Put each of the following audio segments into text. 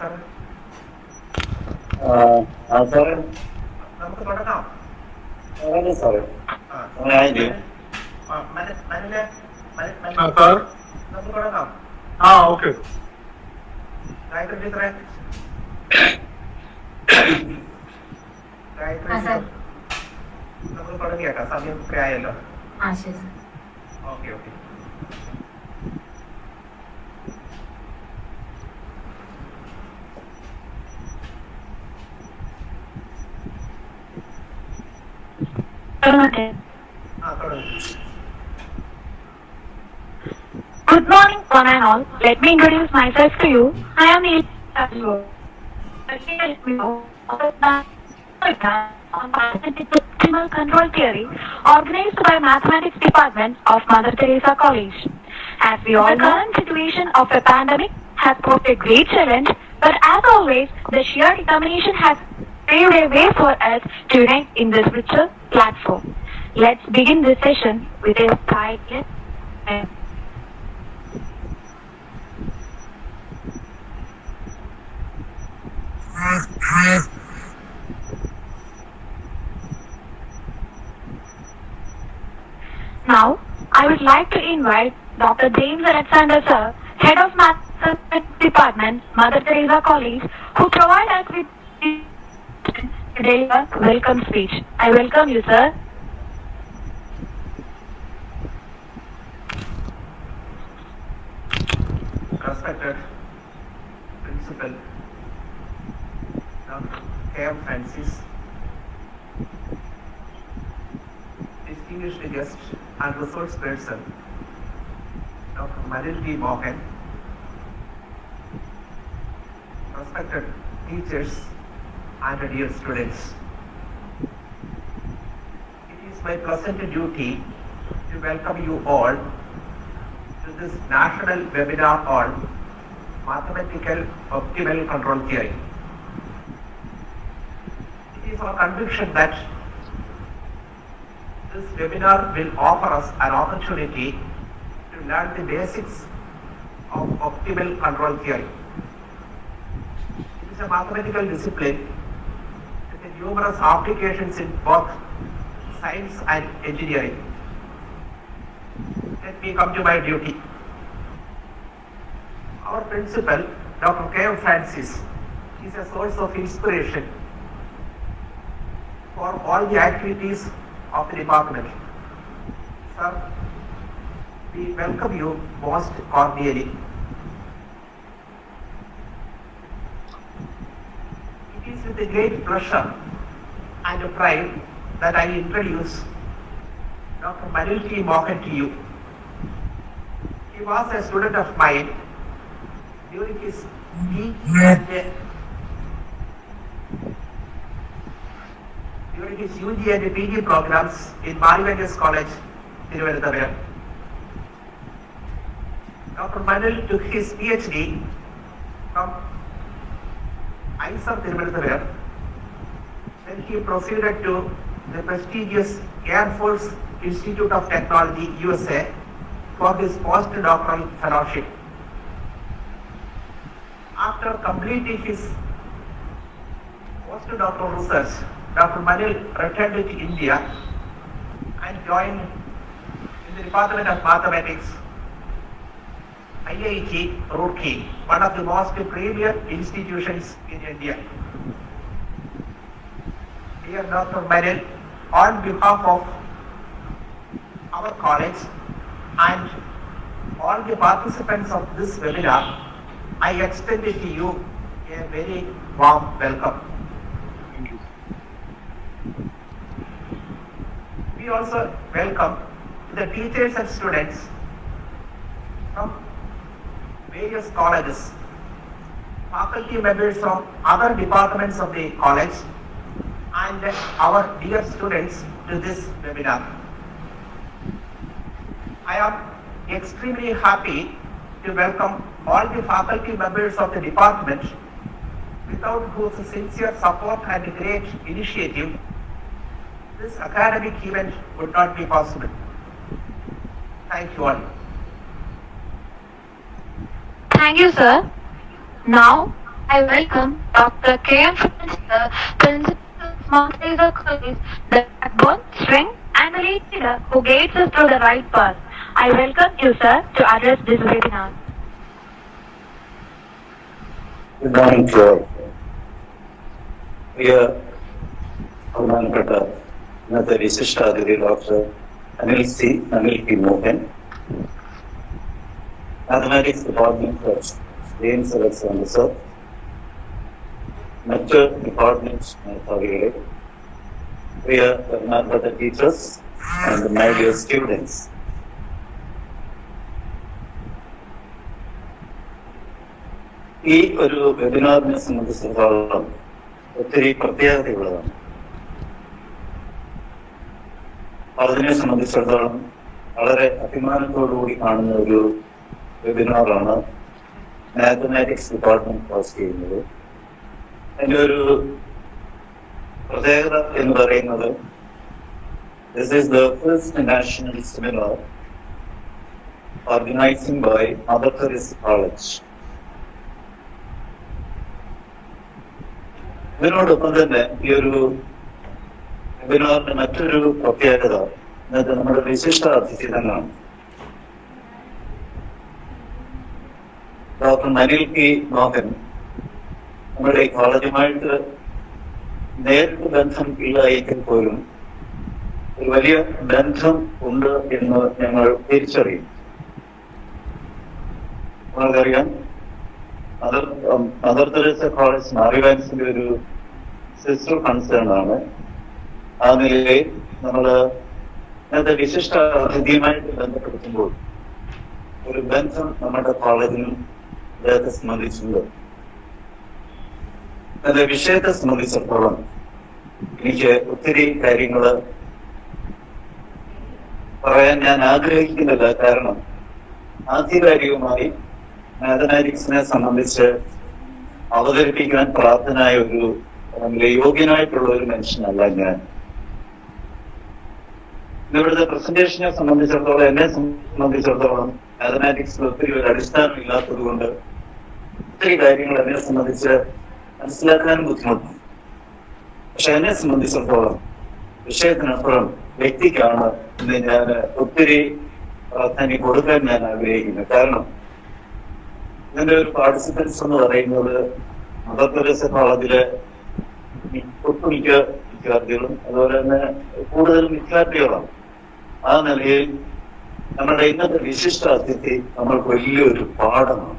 Sir സാറേ നമുക്ക് തുടങ്ങാം. സാറേ സാറേ മനല്ലേ നമുക്ക് തുടങ്ങാം. ഓക്കെ. ഗായത്രി ടീച്ചറെ നമുക്ക് തുടങ്ങിയേക്കാം. സമയം ഒക്കെ ആയല്ലോ. Okay okay. Good morning, one and all. Let me introduce myself to you. I am Neil. On optimal control theory, organized by Mathematics Department of Mother Teresa College. As we all know, the current situation of a pandemic has posed a great challenge, but as always, the sheer determination has paved a way for us to unite in this virtual platform. Let's begin this session with a silent Now, I would like to invite Dr. James Alexander Sir, Head of Mathematics Department, Mother Teresa College, who provide us with to deliver welcome speech. I welcome you, sir. Respected Principal Dr. K.M. Francis, distinguished guest and resource person Dr. Manil T. Mohan, respected teachers and dear students. It is my pleasant duty to welcome you all to this national webinar on mathematical optimal control theory. It is our conviction that this webinar will offer us an opportunity to learn the basics of optimal control theory. It is a mathematical discipline with numerous applications in both science and engineering. Let me come to my duty. Our principal, Dr. K.M. Francis, is a source of inspiration for all the activities of the department. Sir, we welcome you most cordially. It is with a great pleasure and pride that I introduce Dr. Manil T. Mohan to you. He was a student of mine during his UG and PG programs in Marivangas College, Thiruvananthapuram. Dr. Manil took his PhD from ISR Thiruvananthapuram. Then he proceeded to the prestigious Air Force Institute of Technology, USA, for his postdoctoral fellowship. After completing his postdoctoral research, Dr. Manil returned to India and joined in the Department of Mathematics, IIT Roorkee, one of the most premier institutions in India. Dear Dr. Manil, on behalf of our college and all the participants of this webinar, I extend to you a very warm welcome. Thank you. We also welcome the teachers and students from various colleges, faculty members from other departments of the college, and our dear students to this webinar. I am extremely happy to welcome all the faculty members of the department, without whose sincere support and great initiative, this academic event would not be possible. Thank you all. Thank you, sir. Now, I welcome Dr. K.M. Sir, Principal of Mount Teresa College, the backbone, strength, and the leader who guides us through the right path. I welcome you, sir, to address this webinar. Good morning to all. പ്രിയ ബഹുമാനപ്പെട്ട ഇന്നത്തെ വിശിഷ്ടാതിഥി doctor Anil P Mohan, mathematics department James Alexander sir, മറ്റ് department മേധാവികളെ, പ്രിയ ബഹുമാനപ്പെട്ട teachers and my dear students, ഈ ഒരു വെബിനാറിനെ സംബന്ധിച്ചിടത്തോളം ഒത്തിരി പ്രത്യേകതയുള്ളതാണ്. അതിനെ സംബന്ധിച്ചിടത്തോളം വളരെ അഭിമാനത്തോടുകൂടി കാണുന്ന ഒരു വെബിനാറാണ് മാത്തമാറ്റിക്സ് ഡിപ്പാർട്ട്മെന്റ് ഹോസ്റ്റ് ചെയ്യുന്നത്. അതിൻ്റെ ഒരു പ്രത്യേകത എന്ന് പറയുന്നത്, this is the first national seminar organizing by Mother Teresa College. ഇതിനോടൊപ്പം തന്നെ ഈ ഒരു വെബിനാറിന്റെ മറ്റൊരു പ്രത്യേകത ഇന്നത്തെ നമ്മുടെ വിശിഷ്ട അതിഥി തന്നെയാണ്. ഡോക്ടർ അനിൽ പി മോഹൻ നമ്മുടെ ഈ കോളേജുമായിട്ട് നേരിട്ട് ബന്ധം ഇല്ല എങ്കിൽ പോലും ഒരു വലിയ ബന്ധം ഉണ്ട് എന്ന് ഞങ്ങൾ തിരിച്ചറിയും. നിങ്ങൾക്കറിയാം, മദർ തെരേസ കോളേജ് മാറിവാൻസിന്റെ ഒരു സിസ്റ്റർ കൺസേൺ ആണ്. ആ നിലയിൽ നമ്മൾ ഇന്നത്തെ വിശിഷ്ട അതിഥിയുമായിട്ട് ബന്ധപ്പെടുത്തുമ്പോൾ ഒരു ബന്ധം നമ്മുടെ കോളേജിനും അദ്ദേഹത്തെ സംബന്ധിച്ചുണ്ട്. എന്റെ വിഷയത്തെ സംബന്ധിച്ചിടത്തോളം എനിക്ക് ഒത്തിരി കാര്യങ്ങൾ പറയാൻ ഞാൻ ആഗ്രഹിക്കുന്നില്ല. കാരണം ആധികാരികമായി മാത്തമാറ്റിക്സിനെ സംബന്ധിച്ച് അവതരിപ്പിക്കാൻ പ്രാപ്തനായ ഒരു യോഗ്യനായിട്ടുള്ള ഒരു മനുഷ്യനല്ല ഞാൻ. ഇവിടുത്തെ പ്രസന്റേഷനെ സംബന്ധിച്ചിടത്തോളം, എന്നെ സംബന്ധിച്ചിടത്തോളം മാത്തമാറ്റിക്സിൽ ഒത്തിരി ഒരു അടിസ്ഥാനം ഇല്ലാത്തത് കൊണ്ട് ഒത്തിരി കാര്യങ്ങൾ എന്നെ സംബന്ധിച്ച് മനസ്സിലാക്കാനും ബുദ്ധിമുട്ടാണ്. പക്ഷെ എന്നെ സംബന്ധിച്ചിടത്തോളം വിഷയത്തിനപ്പുറം വ്യക്തിക്കാണ് ഇന്ന് ഞാൻ ഒത്തിരി പ്രാധാന്യം കൊടുക്കാൻ ഞാൻ ആഗ്രഹിക്കുന്നത്. കാരണം ഇതിന്റെ ഒരു പാർട്ടിസിപ്പൻസ് എന്ന് പറയുന്നത് മദർ തെരേസ കോളേജിലെ ഒട്ടുമിക്ക വിദ്യാർത്ഥികളും അതുപോലെ തന്നെ കൂടുതലും വിദ്യാർത്ഥികളാണ്. ആ നിലയിൽ നമ്മുടെ ഇന്നത്തെ വിശിഷ്ട അതിഥി നമ്മൾക്ക് വലിയൊരു പാഠമാണ്.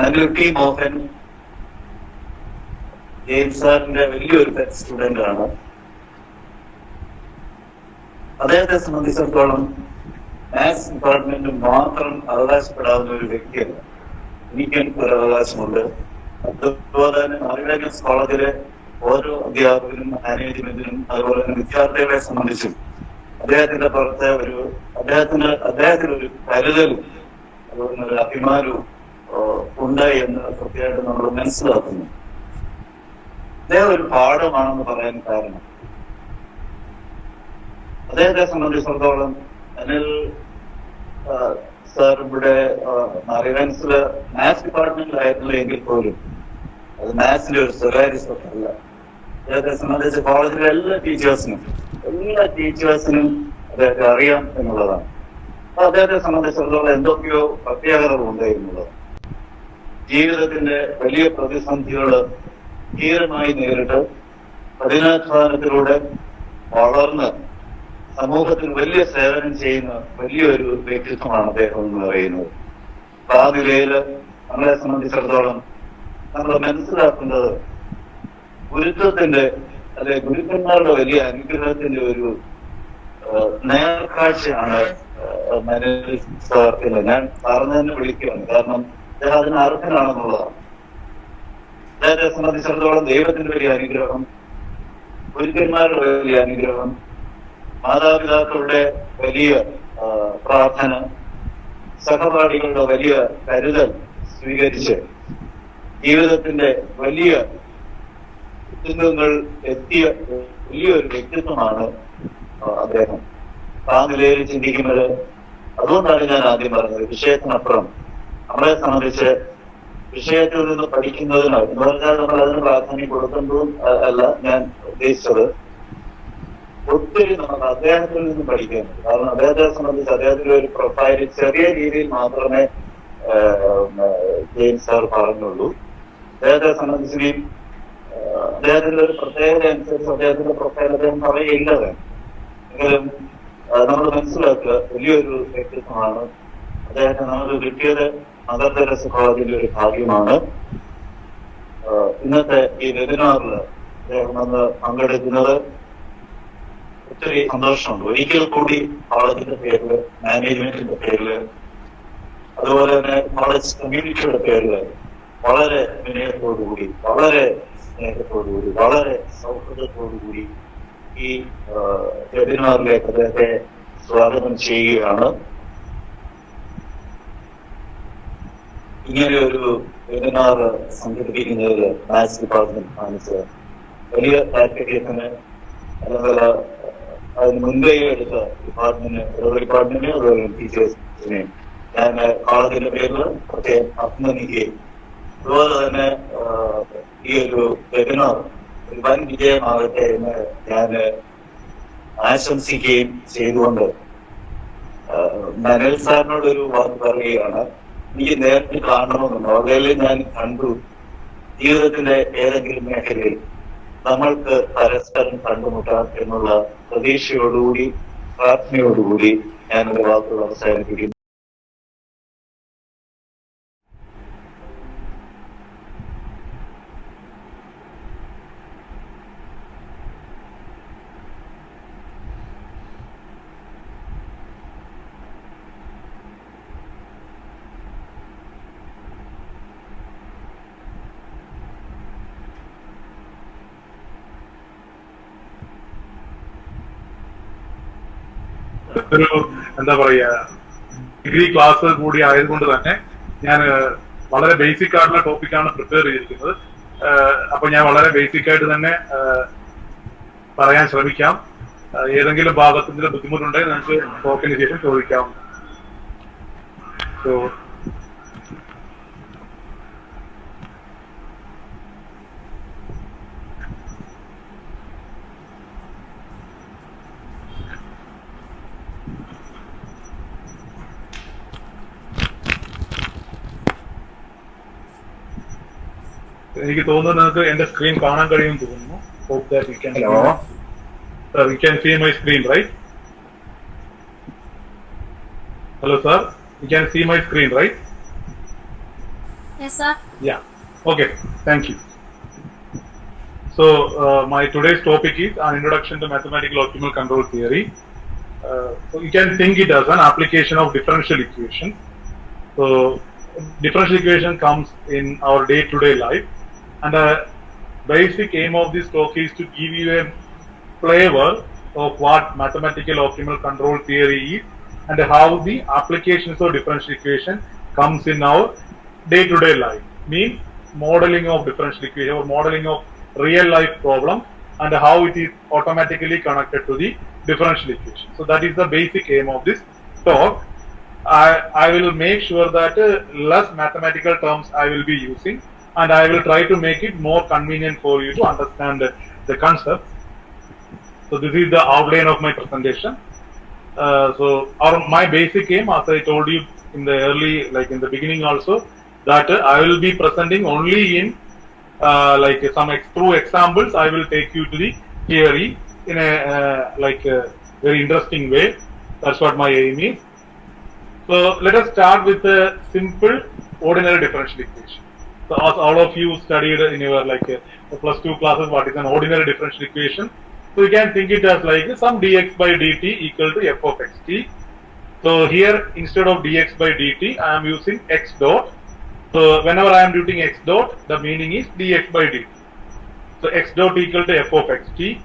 അനിൽ പി മോഹൻ ജെയിംസ് സാറിന്റെ വലിയൊരു പെറ്റ് സ്റ്റുഡന്റ് ആണ്. അദ്ദേഹത്തെ സംബന്ധിച്ചിടത്തോളം മാത്സ് ഡിപ്പാർട്ട്മെന്റ് മാത്രം അവകാശപ്പെടാവുന്ന ഒരു വ്യക്തിയല്ല. എനിക്കും ഒരു അവകാശമുണ്ട്. അതുപോലെ തന്നെ മാറിവാൻസ് കോളേജിലെ ഓരോ അധ്യാപകരും മാനേജ്മെന്റിനും അതുപോലെ തന്നെ വിദ്യാർത്ഥികളെ സംബന്ധിച്ചും അദ്ദേഹത്തിന്റെ പുറത്തെ അദ്ദേഹത്തിന് ഒരു കരുതലും അതുപോലെ ഒരു അഭിമാനവും ഉണ്ട് എന്ന് കൃത്യമായിട്ട് നമ്മൾ മനസ്സിലാക്കുന്നു. അദ്ദേഹം ഒരു പാഠമാണെന്ന് പറയാൻ കാരണം, അദ്ദേഹത്തെ സംബന്ധിച്ചിടത്തോളം അനിൽ സാർ ഇവിടെ മാറിവാൻസില് മാത്സ് ഡിപ്പാർട്ട്മെന്റിലായിരുന്നില്ല എങ്കിൽ പോലും അത് മാത്സിന്റെ ഒരു സ്വകാര്യ സ്വത്തല്ല. അദ്ദേഹത്തെ സംബന്ധിച്ച് കോളേജിലെ എല്ലാ ടീച്ചേഴ്സിനും അദ്ദേഹത്തെ അറിയാം എന്നുള്ളതാണ്. അപ്പൊ അദ്ദേഹത്തെ സംബന്ധിച്ചിടത്തോളം എന്തൊക്കെയോ പ്രത്യേകതകളുണ്ട് എന്നുള്ളത്. ജീവിതത്തിന്റെ വലിയ പ്രതിസന്ധികൾ ധീരമായി നേരിട്ട് കഠിനാധ്വാനത്തിലൂടെ വളർന്ന് സമൂഹത്തിൽ വലിയ സേവനം ചെയ്യുന്ന വലിയൊരു വ്യക്തിത്വമാണ് അദ്ദേഹം എന്ന് പറയുന്നത്. അപ്പൊ ആ നിലയിൽ നമ്മളെ സംബന്ധിച്ചിടത്തോളം നമ്മൾ മനസ്സിലാക്കുന്നത് ഗുരുത്വത്തിന്റെ ഗുരുക്കന്മാരുടെ വലിയ അനുഗ്രഹത്തിന്റെ ഒരു നേർക്കാഴ്ചയാണ് സാർ എന്ന് ഞാൻ സാറിന് തന്നെ വിളിക്കുകയാണ്. കാരണം അദ്ദേഹം അതിന് അർഹനാണെന്നുള്ളതാണ്. അദ്ദേഹത്തെ സംബന്ധിച്ചിടത്തോളം ദൈവത്തിന്റെ വലിയ അനുഗ്രഹം, ഗുരുക്കന്മാരുടെ വലിയ അനുഗ്രഹം, മാതാപിതാക്കളുടെ വലിയ പ്രാർത്ഥന, സഹപാഠികളുടെ വലിയ കരുതൽ സ്വീകരിച്ച് ജീവിതത്തിന്റെ വലിയ ഉത്തുംഗങ്ങൾ എത്തിയ വലിയൊരു വ്യക്തിത്വമാണ് അദ്ദേഹം. ആ നിലയിൽ ചിന്തിക്കുന്നത് അതുകൊണ്ടാണ് ഞാൻ ആദ്യം പറഞ്ഞത്, വിഷയത്തിനപ്പുറം നമ്മളെ സംബന്ധിച്ച് വിഷയത്തിൽ നിന്ന് പഠിക്കുന്നതിനോ എന്ന് പറഞ്ഞാൽ നമ്മൾ അതിന് പ്രാധാന്യം കൊടുക്കുന്നതും അല്ല ഞാൻ ഉദ്ദേശിച്ചത്. ഒത്തിരി നമ്മൾ അദ്ദേഹത്തിൽ നിന്ന് പഠിക്കുന്നുണ്ട്. കാരണം അദ്ദേഹത്തെ സംബന്ധിച്ച് അദ്ദേഹത്തിന്റെ ഒരു പ്രൊഫൈൽ ചെറിയ രീതിയിൽ മാത്രമേ ജെയിംസ് സാർ പറഞ്ഞുള്ളൂ. അദ്ദേഹത്തെ സംബന്ധിച്ച് അദ്ദേഹത്തിന്റെ ഒരു പ്രത്യേകത അനുസരിച്ച് അദ്ദേഹത്തിന്റെ പ്രൊഫൈൽ അദ്ദേഹം പറയില്ല. എങ്കിലും നമ്മൾ മനസ്സിലാക്കുക വലിയൊരു വ്യക്തിത്വമാണ് അദ്ദേഹത്തെ നമുക്ക് കിട്ടിയത്. മദർ തെരേസ കോളേജിന്റെ ഒരു ഭാഗ്യമാണ്. ഇന്നത്തെ ഈ വെബിനാറിൽ അദ്ദേഹം വന്ന് പങ്കെടുക്കുന്നത് ഒത്തിരി സന്തോഷമുണ്ട്. ഒരിക്കൽ കൂടി കോളേജിന്റെ പേരില്, മാനേജ്മെന്റിന്റെ പേരില്, അതുപോലെ തന്നെ കോളേജ് കമ്മ്യൂണിറ്റിയുടെ പേരില് വളരെ വിനയത്തോടുകൂടി, വളരെ സ്നേഹത്തോടുകൂടി, വളരെ സൗഹൃദത്തോടുകൂടി ഈ വെബിനാറിലേക്ക് അദ്ദേഹത്തെ സ്വാഗതം ചെയ്യുകയാണ്. ഇങ്ങനെ ഒരു വെബിനാർ സംഘടിപ്പിക്കുന്നതിൽ മാത്സ് ഡിപ്പാർട്ട്മെന്റ് കാണിച്ച വലിയ താല്പര്യത്തിന് അല്ലെങ്കിൽ അതിന് മുൻകൈ എടുത്ത ഡിപ്പാർട്ട്മെന്റിനെ അതുപോലെ ടീച്ചേഴ്സിനെയും ഞാൻ കോളേജിന്റെ പേരിൽ പ്രത്യേകം അഭിനന്ദിക്കുകയും അതുപോലെ തന്നെ ഈ ഒരു വെബിനാർ ഒരു വൻ വിജയമാകട്ടെ എന്ന് ഞാൻ ആശംസിക്കുകയും ചെയ്തുകൊണ്ട് മനൽ സാറിനോട് ഒരു വാക്ക് പറയുകയാണ്. എനിക്ക് നേരിട്ട് കാണണമെന്നുണ്ട്. അവിടെ ഞാൻ കണ്ടു. ജീവിതത്തിന്റെ ഏതെങ്കിലും മേഖലയിൽ നമ്മൾക്ക് പരസ്പരം കണ്ടുമുട്ടാം എന്നുള്ള പ്രതീക്ഷയോടുകൂടി, പ്രാർത്ഥനയോടുകൂടി ഞാനൊരു വാക്കുകൾ അവസാനിപ്പിക്കുന്നു. ഒരു എന്താ പറയാ ഡിഗ്രി ക്ലാസ് കൂടി ആയതുകൊണ്ട് തന്നെ ഞാൻ വളരെ ബേസിക് ആയിട്ടുള്ള ടോപ്പിക്കാണ് പ്രിപ്പയർ ചെയ്തിരിക്കുന്നത്. അപ്പൊ ഞാൻ വളരെ ബേസിക് ആയിട്ട് തന്നെ പറയാൻ ശ്രമിക്കാം. ഏതെങ്കിലും ഭാഗത്തിന്റെ ബുദ്ധിമുട്ടുണ്ടെങ്കിൽ നമുക്ക് ടോക്കിന് ശേഷം ചോദിക്കാം. സോ എനിക്ക് തോന്നുന്നു നിങ്ങൾക്ക് എന്റെ സ്ക്രീൻ കാണാൻ കഴിയുമെന്ന് തോന്നുന്നു. Hope that you can you can see my screen, right? Hello sir, you can see my screen, right? Yes sir. Yeah. Okay, thank you. So my today's topic is an introduction to mathematical optimal control theory. So you can think it as an application of differential equation. So differential equation comes in our day-to-day life, and the basic aim of this talk is to give you a flavor of what mathematical optimal control theory is and how the applications of differential equation comes in our day-to-day life. Means modeling of differential equation or modeling of real life problem and how it is automatically connected to the differential equation. So that is the basic aim of this talk. I will make sure that less mathematical terms I will be using, and I will try to make it more convenient for you to understand the concept. So this is the outline of my presentation. My basic aim, as I told you in the early, like in the beginning also, that I will be presenting only in like some true examples. I will take you to the theory in a very interesting way. That's what my aim is. So let us start with a simple ordinary differential equation. So as all of you studied in your +2 classes, what is an ordinary differential equation? So you can think it as like some dx by dt equal to f of xt. So here instead of dx by dt, I am using x dot. So whenever I am using x dot, the meaning is dx by dt. So x dot equal to f of xt.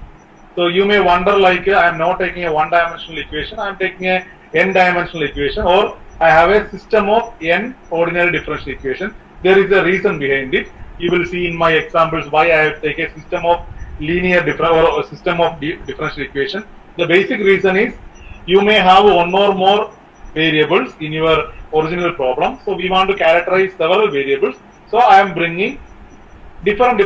So you may wonder I am not taking a one-dimensional equation, I am taking a n-dimensional equation, or I have a system of n ordinary differential equation. There is a reason behind it. You will see in my examples why I have taken a system of linear or a system of differential equation. The basic reason is you may have one or more variables in your original problem. So we want to characterize several variables. So I am bringing different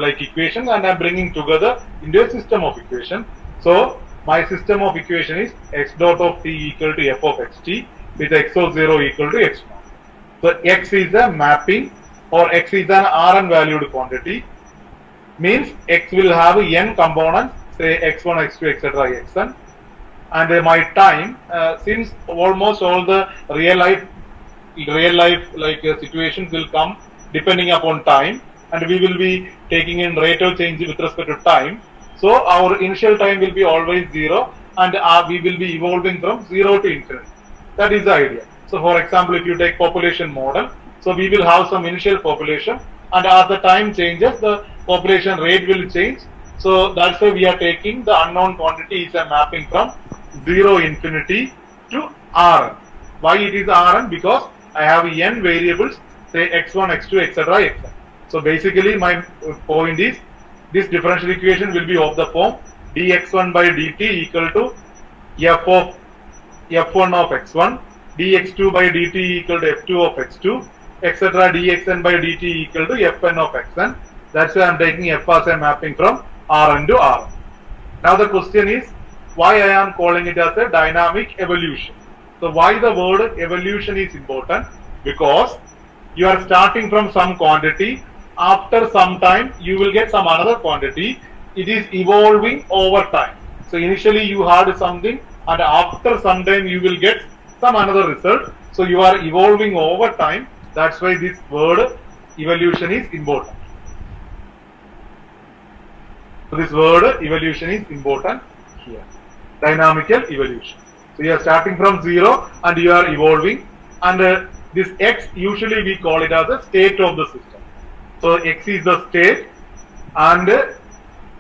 like equations, and I am bringing together into a system of equation. So my system of equation is x dot of t equal to f of xt with x of 0 equal to x0. So x is a mapping, or x is an Rn valued quantity, means x will have n components, say x1, x2, etc. xn. And my time, since almost all the real life like situations will come depending upon time, and we will be taking in rate of change with respect to time. So our initial time will be always 0, and we will be evolving from 0 to infinity. That is the idea. So for example, if you take population model, so we will have some initial population, and as the time changes, the population rate will change. So that's why we are taking the unknown quantity is a mapping from 0 infinity to Rn. Why it is Rn? Because I have n variables, say x1, x2, etc. xn. So basically my point is, this differential equation will be of the form dx1 by dt equal to f of f1 of x1, dx2 by dt equal to f2 of x2, etc. dxn by dt equal to fn of xn. That's why I am taking f as a mapping from Rn to Rn. Now the question is, why I am calling it as a dynamic evolution. So why the word evolution is important? Because you are starting from some quantity, after some time you will get some another quantity. It is evolving over time. So initially you had something, and after some time you will get some another result. So you are evolving over time. That's why this word evolution is important. So this word evolution is important here. Dynamical evolution. So you are starting from 0 and you are evolving, and this x usually we call it as a state of the system. So x is the state, and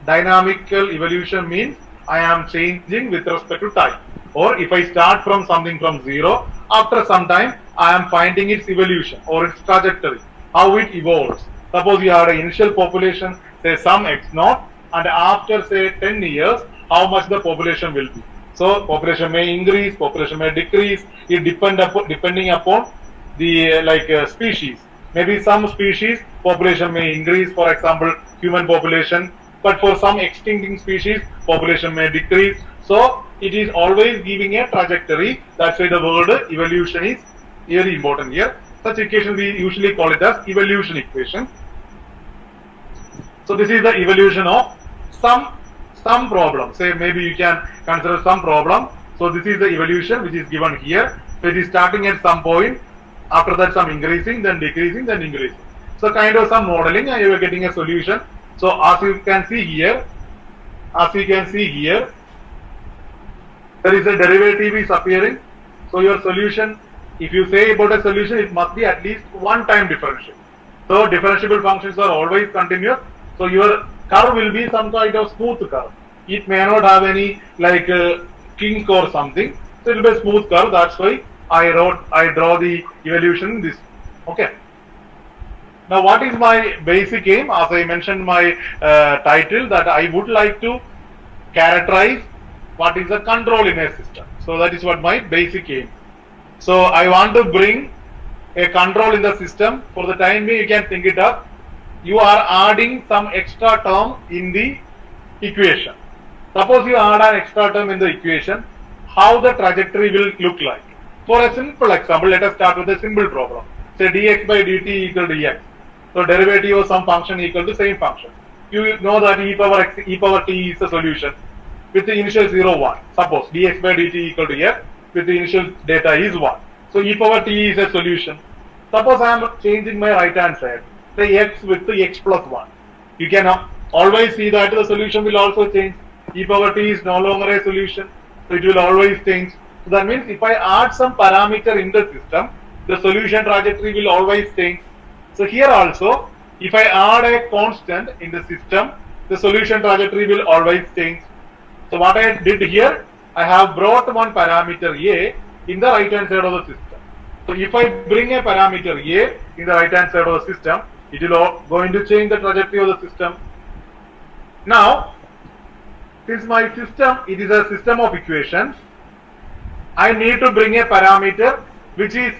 dynamical evolution means I am changing with respect to time. Or if I start from something from 0, after some time I am finding its evolution or its trajectory, how it evolves. Suppose you have an initial population, say some x0, and after say 10 years, how much the population will be. So population may increase, population may decrease. It depending upon the species. Maybe some species population may increase, for example human population, but for some extincting species population may decrease. So it is always giving a trajectory. That's why the word evolution is really important here. Such equation we usually call it as evolution equation. So this is the evolution of some problem. Say maybe you can consider some problem. So this is the evolution which is given here. So it is starting at some point, after that some increasing, then decreasing, then increasing. So kind of some modeling, and you are getting a solution. So as you can see here, there is a derivative is appearing. So your solution, if you say about a solution, it must be at least one time differentiable. So differentiable functions are always continuous. So your curve will be some kind of smooth curve. It may not have any kink or something. So it will be a smooth curve. That's why I draw the evolution in this. Okay. Now what is my basic aim? As I mentioned my title, that I would like to characterize what is the control in a system. So that is what my basic aim. So I want to bring a control in the system. For the time being, you can think it up. You are adding some extra term in the equation. Suppose you add an extra term in the equation, how the trajectory will look like. For a simple example, let us start with a simple problem. Say dx by dt equal to x. So derivative of some function equal to same function. You know that e power t is a solution with the initial 0, 1. Suppose dx by dt equal to x with the initial data is 1. So e power t is a solution. Suppose I am changing my right hand side, say x with the x plus 1. You can always see that the solution will also change. E power t is no longer a solution, so it will always change. So that means if I add some parameter in the system, the solution trajectory will always change. So here also, if I add a constant in the system, the solution trajectory will always change. So what I did here, I have brought one parameter a in the right hand side of the system. So if I bring a parameter a in the right hand side of the system, it will going to change the trajectory of the system. Now, since my system, it is a system of equations, I need to bring a parameter which is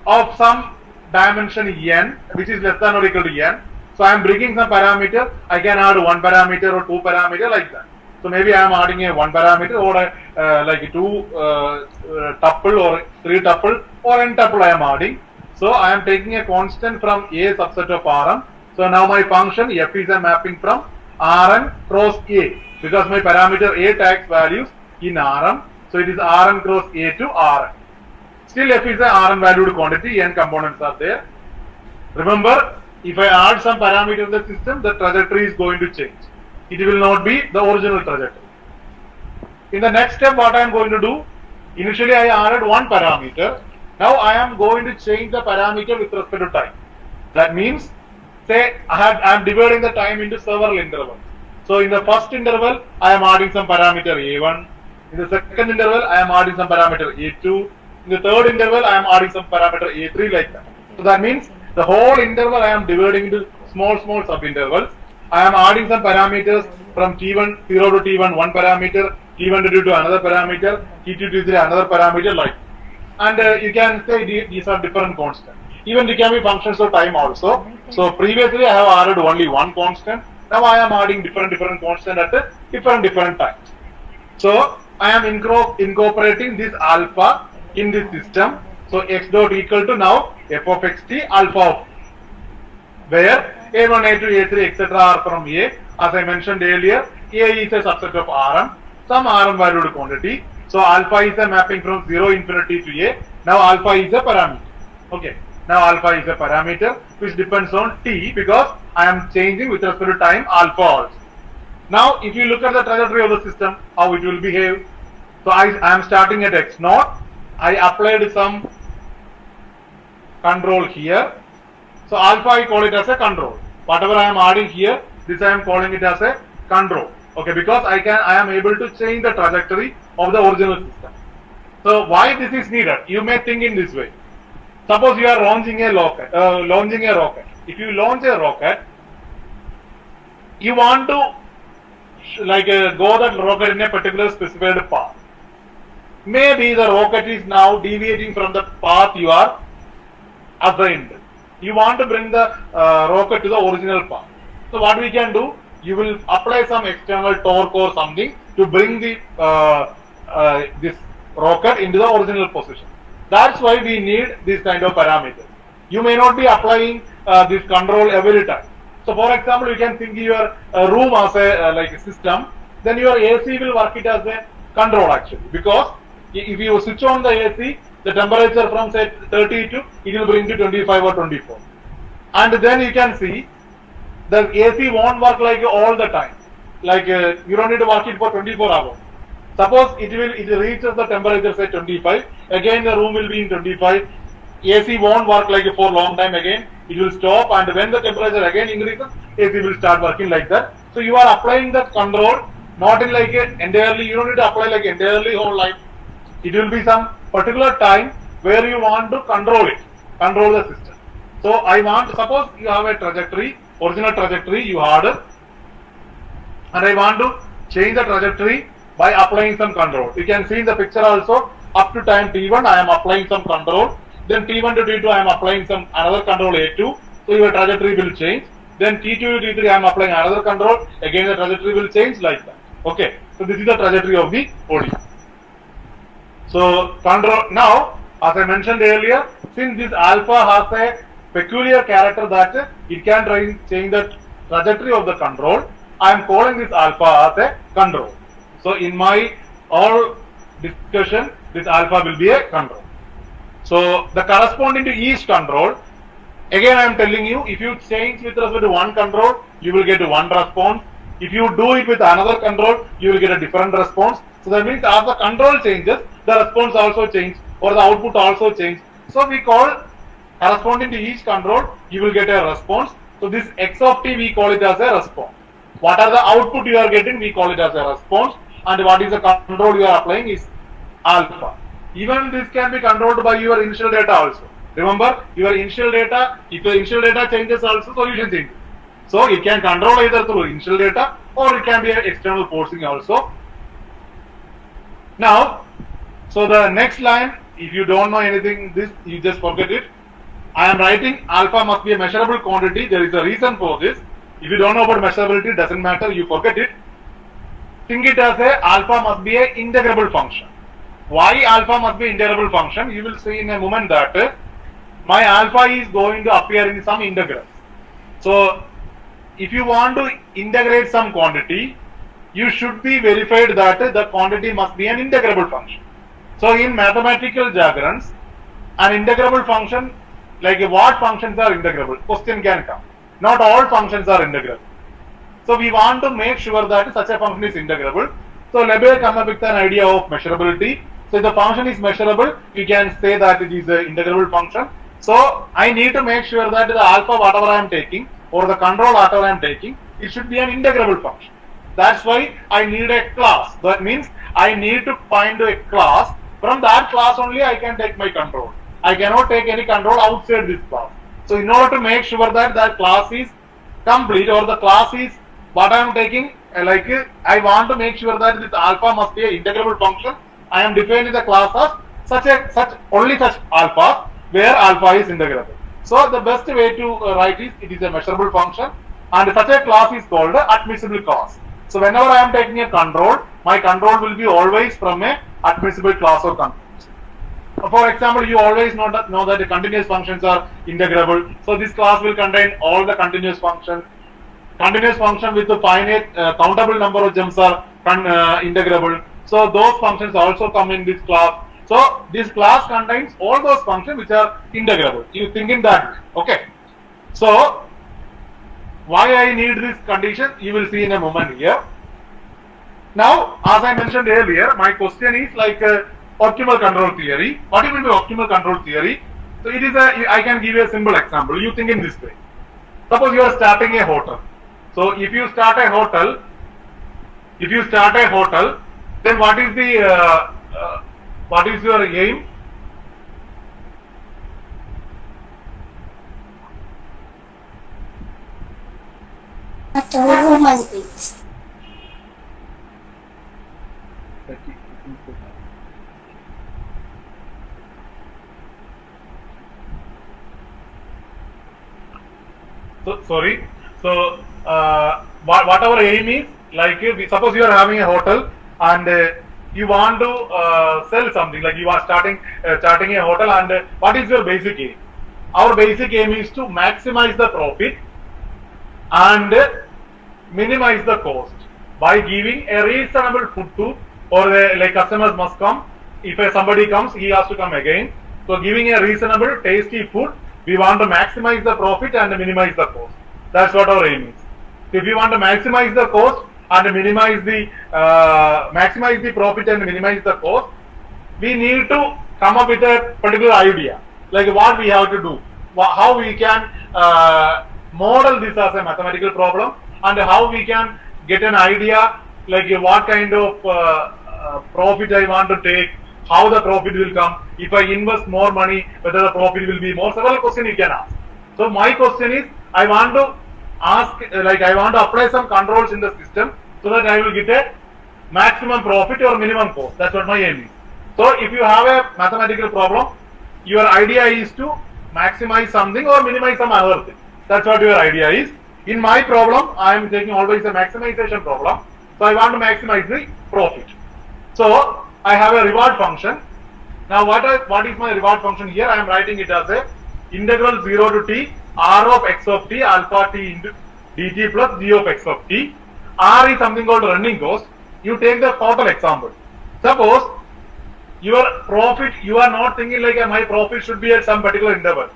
of some dimension n, which is less than or equal to n. So I am bringing some parameter. I can add one parameter or two parameter like that. So maybe I am adding a one parameter or a, like two tuple or three tuple or n tuple I am adding. So I am taking a constant from a subset of Rn. So now my function f is a mapping from Rn cross a, because my parameter a takes values in Rn. So it is Rn cross a to Rn. Still f is a Rn valued quantity, n components are there. Remember, if I add some parameter in the system, the trajectory is going to change. It will not be the original trajectory. In the next step, what I am going to do, initially I added one parameter. Now I am going to change the parameter with respect to time. That means, say I am dividing the time into several intervals. So in the first interval, I am adding some parameter a1. In the second interval, I am adding some parameter a2. In the third interval, I am adding some parameter a3 like that. So that means the whole interval I am dividing into small sub-intervals. I am adding some parameters from t1 0 to t1 one parameter, t1 to t2 another parameter, t2 to t3 another parameter like. And you can say these are different constants. Even they can be functions of time also. So previously I have added only one constant. Now I am adding different constant at different times. So I am incorporating this alpha in this system. So x dot equal to now f of xt alpha of, where a1, a2, a3, etc. are from a. As I mentioned earlier, a is a subset of Rn, some Rn valued quantity. So alpha is a mapping from 0 infinity to a. Now alpha is a parameter. Okay. Now alpha is a parameter which depends on t, because I am changing with respect to time alpha also. Now if you look at the trajectory of the system, how it will behave. So I am starting at x naught. I applied some control here. So alpha I call it as a control. Whatever I am adding here, this I am calling it as a control. Okay, because I am able to change the trajectory of the original system. So why this is needed? You may think in this way. Suppose you are launching a rocket. If you launch a rocket, you want to go that rocket in a particular specified path. Maybe the rocket is now deviating from the path you are assigned. You want to bring the rocket to the original path. So what we can do, you will apply some external torque or something to bring the this rocket into the original position. That's why we need this kind of parameter. You may not be applying this control every time. So for example, you can think your room as a system, then your AC will work it as a control actually, because if you switch on the AC, the temperature from say 32, it will bring to 25 or 24. And then you can see the AC won't work like all the time. You don't need to work it for 24 hours. Suppose it reaches the temperature say 25, again the room will be in 25. AC won't work for long time again. It will stop, and when the temperature again increases, AC will start working like that. So you are applying the control not in entirely. You don't need to apply entirely whole life. It will be some particular time where you want to control the system. So suppose you have a trajectory, original trajectory you had, and I want to change the trajectory by applying some control. You can see in the picture also, up to time t1 I am applying some control, then t1 to t2 I am applying some another control a2, so your trajectory will change. Then t2 to t3 I am applying another control, again the trajectory will change like that. Okay, so this is the trajectory of the body. So control, now as I mentioned earlier, since this alpha has a peculiar character that it can change the trajectory of the control, I am calling this alpha as a control. So in my all discussion, this alpha will be a control. So the corresponding to each control, again I am telling you, if you change with respect to one control, you will get one response. If you do it with another control, you will get a different response. So that means as the control changes, the response also changes, or the output also changes. So we call corresponding to each control, you will get a response. So this x of t we call it as a response. What are the output you are getting, we call it as a response, and what is the control you are applying is alpha. Even this can be controlled by your initial data also. Remember, your initial data, if the initial data changes also, solution changes. So it can control either through initial data or it can be an external forcing also. Now, So the next line, if you don't know anything, this you just forget it. I am writing alpha must be a measurable quantity. There is a reason for this. If you don't know about measurability, it doesn't matter. You forget it. Think it as a alpha must be a integrable function. Why alpha must be integrable function? You will see in a moment that my alpha is going to appear in some integrals. So if you want to integrate some quantity, you should be verified that the quantity must be an integrable function. So in mathematical diagrams, an integrable function, like what functions are integrable? Question can come. Not all functions are integrable. So we want to make sure that such a function is integrable. So Lebesgue come up with an idea of measurability. So if the function is measurable, you can say that it is an integrable function. So I need to make sure that the alpha whatever I am taking or the control whatever I am taking, it should be an integrable function. That's why I need a class. That means I need to find a class. From that class only I can take my control. I cannot take any control outside this class. So in order to make sure that that class is complete or the class is what I am taking, like I want to make sure that this alpha must be an integrable function. I am defining the class as only such alpha where alpha is integrable. So the best way to write is it is a measurable function, and such a class is called an admissible class. So whenever I am taking a control, my control will be always from a admissible class or control. For example, you always know that the continuous functions are integrable. So this class will contain all the continuous functions. Continuous function with a finite countable number of gems are integrable. So those functions also come in this class. So this class contains all those functions which are integrable. You think in that way. Okay. So why I need this condition, you will see in a moment here. Now, as I mentioned earlier, my question is like optimal control theory. What do you mean by optimal control theory? So it is I can give you a simple example. You think in this way. Suppose you are starting a hotel. So if you start a hotel, then what is the what is your aim? So sorry. So what our aim is, like suppose you are having a hotel and you want to sell something, like you are starting a hotel, and what is your basic aim? Our basic aim is to maximize the profit and minimize the cost by giving a reasonable food to, or like customers must come. If somebody comes, he has to come again. So giving a reasonable, tasty food, we want to maximize the profit and minimize the cost. That's what our aim is. If you want to maximize the cost and minimize the profit and minimize the cost, we need to come up with a particular idea, like what we have to do, how we can model this as a mathematical problem, and how we can get an idea, like what kind of profit I want to take, how the profit will come, if I invest more money, whether the profit will be more. Several questions you can ask. So my question is, I want to ask, like I want to apply some controls in the system so that I will get a maximum profit or minimum cost. That's what my aim is. So if you have a mathematical problem, your idea is to maximize something or minimize some other thing. That's what your idea is. In my problem, I am taking always a maximization problem. So I want to maximize the profit. So I have a reward function. Now what is my reward function here? I am writing it as a integral 0 to t r of x of t alpha t into dt plus g of x of t. R is something called running cost. You take the total example. Suppose your profit, you are not thinking like my profit should be at some particular interval.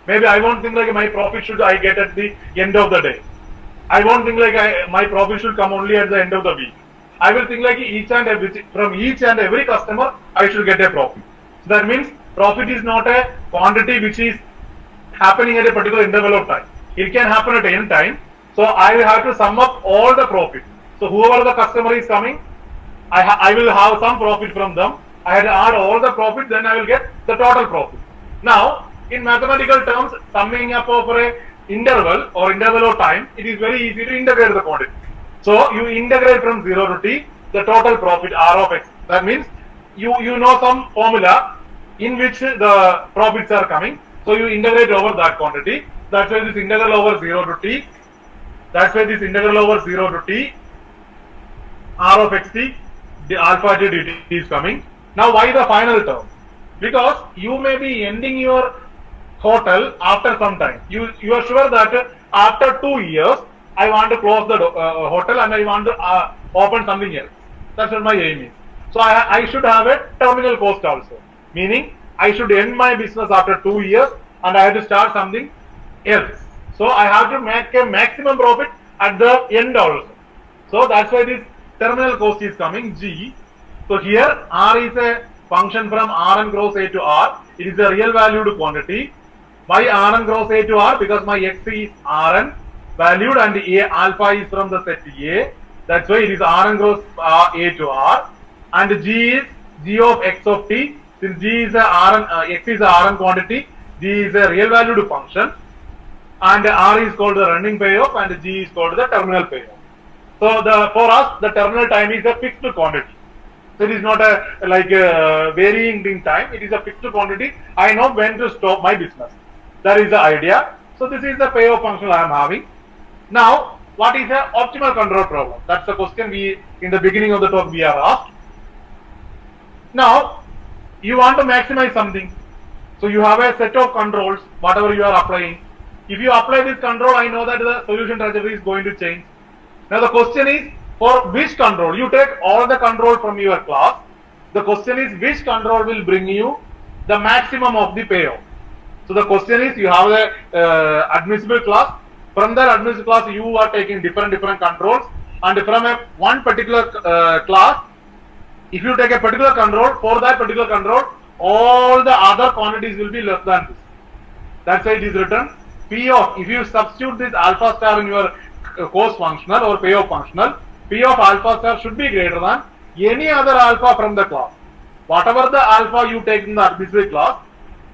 Maybe I won't think like my profit should I get at the end of the day. I won't think like my profit should come only at the end of the week. I will think like from each and every customer I should get a profit. So that means profit is not a quantity which is happening at a particular interval of time. It can happen at any time. So I will have to sum up all the profit. So whoever the customer is coming, I will have some profit from them. I had to add all the profit, then I will get the total profit. Now, in mathematical terms, summing up over a interval or interval of time, it is very easy to integrate the quantity. So you integrate from 0 to t the total profit r of x. That means you know some formula in which the profits are coming. So you integrate over that quantity. That's why this integral over 0 to t. That's why this integral over 0 to t r of xt the alpha t dt is coming. Now why the final term? Because you may be ending your hotel after some time. You are sure that after 2 years I want to close the hotel and I want to open something else. That's what my aim is. So I should have a terminal cost also. Meaning I should end my business after 2 years and I have to start something else. So I have to make a maximum profit at the end also. So that's why this terminal cost is coming G. So here R is a function from Rn gross A to R. It is a real valued quantity. Why Rn gross A to R? Because my X is Rn valued and A alpha is from the set A. That's why it is Rn gross A to R. And G is G of X of T. Since G is a Rn, X is a Rn quantity, G is a real valued function. And R is called the running payoff and G is called the terminal payoff. So for us the terminal time is a fixed quantity. So it is not a varying in time. It is a fixed quantity. I know when to stop my business. That is the idea. So this is the payoff function I am having. Now what is the optimal control problem? That's the question we in the beginning of the talk we are asked. Now you want to maximize something. So you have a set of controls, whatever you are applying. If you apply this control, I know that the solution trajectory is going to change. Now the question is, for which control? You take all the control from your class. The question is, which control will bring you the maximum of the payoff? So the question is, you have the admissible class. From that admissible class, you are taking different controls. And from one particular class, if you take a particular control, for that particular control, all the other quantities will be less than this. That's why it is written P of, if you substitute this alpha star in your cost functional or payoff functional, P of alpha star should be greater than any other alpha from the class. Whatever the alpha you take in the arbitrary class,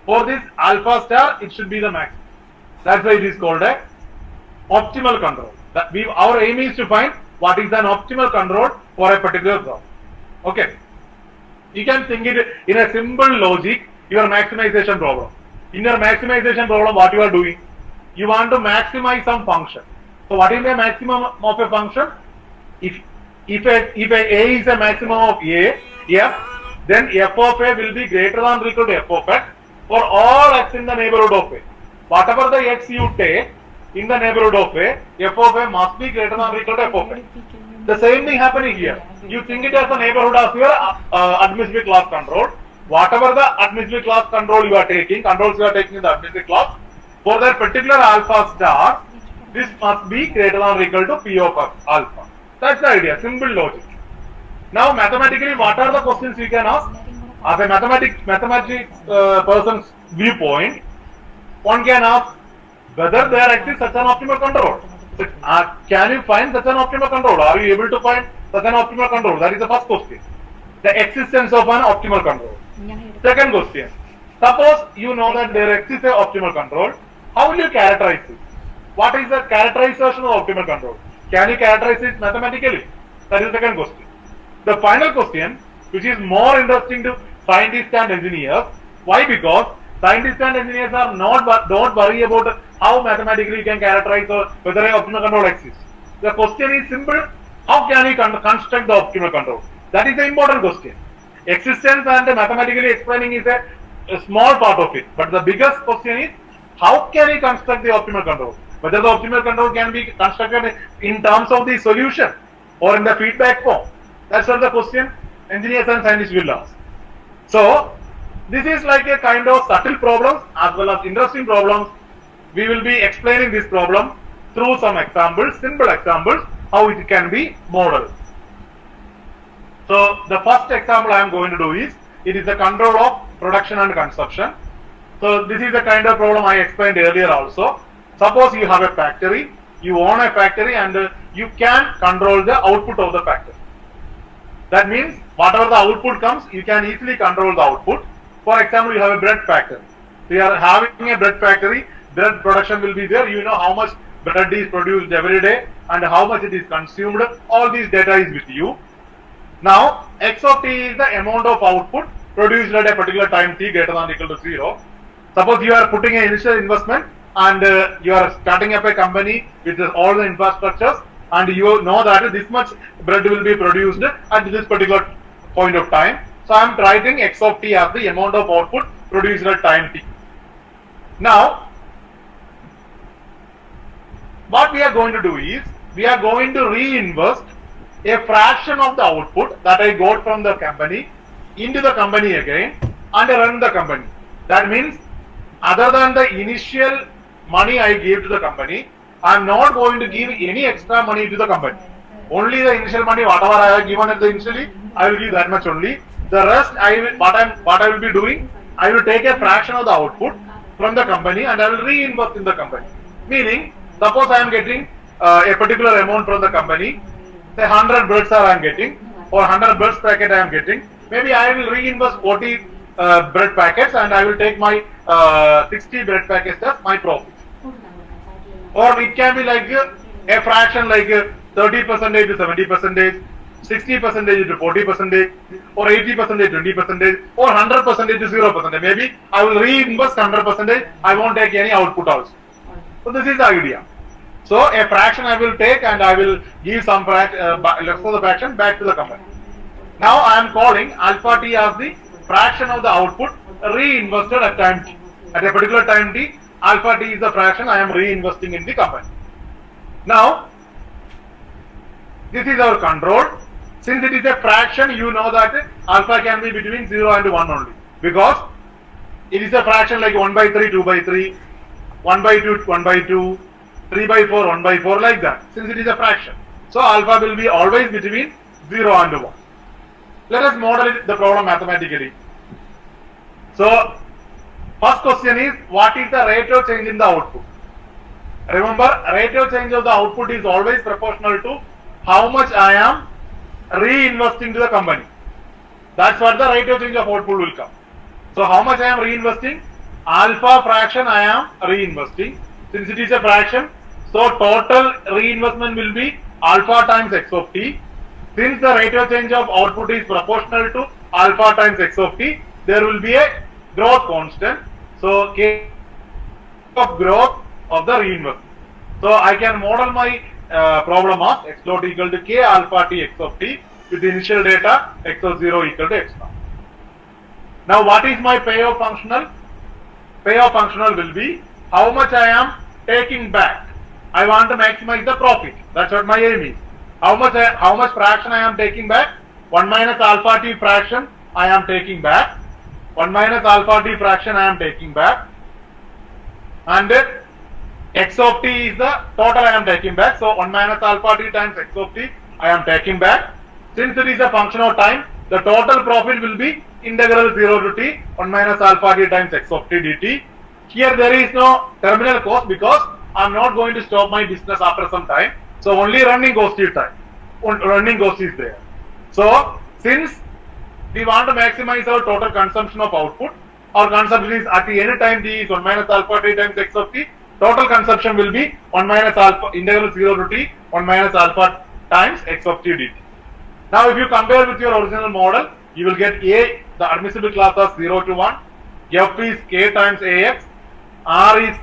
for this alpha star, it should be the max. That's why it is called a optimal control. Our aim is to find what is an optimal control for a particular class. Okay. You can think it in a simple logic, your maximization problem. In your maximization problem, what you are doing? You want to maximize some function. So what is the maximum of a function? If a is a maximum of a, f, then f of a will be greater than or equal to f of x for all x in the neighborhood of a. Whatever the x you take in the neighborhood of a, f of a must be greater than or equal to f of x. The same thing happening here. You think it as the neighborhood of your admissible class control. Whatever the admissible class controls you are taking in the admissible class, for that particular alpha star, this must be greater than or equal to P of alpha. That's the idea, simple logic. Now mathematically, what are the questions we can ask? As a mathematics person's viewpoint, one can ask whether there exists such an optimal control. Can you find such an optimal control? Are you able to find such an optimal control? That is the first question. The existence of an optimal control. Second question. Suppose you know that there exists an optimal control. How will you characterize it? What is the characterization of optimal control? Can you characterize it mathematically? That is the second question. The final question, which is more interesting to scientists and engineers. Why? Because scientists and engineers are don't worry about how mathematically you can characterize or whether an optimal control exists. The question is simple. How can you construct the optimal control? That is the important question. Existence and mathematically explaining is a small part of it. But the biggest question is, how can you construct the optimal control? Whether the optimal control can be constructed in terms of the solution or in the feedback form. That's what the question engineers and scientists will ask. So, this is like a kind of subtle problems as well as interesting problems. We will be explaining this problem through some examples, simple examples, how it can be modeled. So, the first example I am going to do is, it is the control of production and consumption. So, this is the kind of problem I explained earlier also. Suppose you have a factory, you own a factory and you can control the output of the factory. That means, whatever the output comes, you can easily control the output. For example, you have a bread factory. So, you are having a bread factory, bread production will be there, you know how much bread is produced every day and how much it is consumed, all these data is with you. Now, x of t is the amount of output produced at a particular time t greater than or equal to 0. Suppose you are putting an initial investment and you are starting up a company with all the infrastructures, and you know that this much bread will be produced at this particular point of time. So I am writing x of t as the amount of output produced at time t. Now, what we are going to do is, we are going to reinvest a fraction of the output that I got from the company into the company again and run the company. That means, other than the initial money I gave to the company, I am not going to give any extra money to the company. Only the initial money, whatever I have given at the initially, I will give that much only. The rest, what I will be doing, I will take a fraction of the output from the company and I will reinvest in the company. Meaning, suppose I am getting a particular amount from the company, say 100 breads I am getting, or 100 breads packet I am getting. Maybe I will reinvest 40 bread packets and I will take my 60 bread packets as my profit. Or it can be like a fraction, like 30% to 70%, 60% to 40%, or 80% to 20%, or 100% to 0%. Maybe I will reinvest 100%, I won't take any output also. So this is the idea. So a fraction I will take and I will give some less of the fraction back to the company. Now I am calling alpha t as the fraction of the output reinvested at time t. At a particular time t, alpha t is the fraction I am reinvesting in the company. Now, this is our control. Since it is a fraction, you know that alpha can be between 0 and 1 only. Because it is a fraction like 1 by 3, 2 by 3, 1 by 2, 1 by 2, 3 by 4, 1 by 4, like that. Since it is a fraction. So alpha will be always between 0 and 1. Let us model the problem mathematically. So, first question is, what is the rate of change in the output? Remember, rate of change of the output is always proportional to how much I am reinvesting to the company. That's what the rate of change of output will come. So, how much I am reinvesting? Alpha fraction I am reinvesting. Since it is a fraction, so total reinvestment will be alpha times x of t. Since the rate of change of output is proportional to alpha times x of t, there will be a growth constant. So k of growth of the reinvestment. So I can model my problem as x dot equal to k alpha t x of t with the initial data x of 0 equal to x naught. Now what is my payoff functional? Payoff functional will be how much I am taking back. I want to maximize the profit. That's what my aim is. How much fraction I am taking back? 1 minus alpha t fraction I am taking back. 1 minus alpha t fraction I am taking back. And x of t is the total I am taking back. So 1 minus alpha t times x of t I am taking back. Since it is a function of time, the total profit will be integral 0 to t 1 minus alpha t times x of t dt. Here there is no terminal cost because I am not going to stop my business after some time. So only running cost is time. Running cost is there. So since we want to maximize our total consumption of output, our consumption is at the any time t is 1 minus alpha t times x of t. Total consumption will be 1 minus alpha integral 0 to t 1 minus alpha times x of t dt. Now if you compare with your original model, you will get A, the admissible class as 0 to 1, F is k times Ax, R is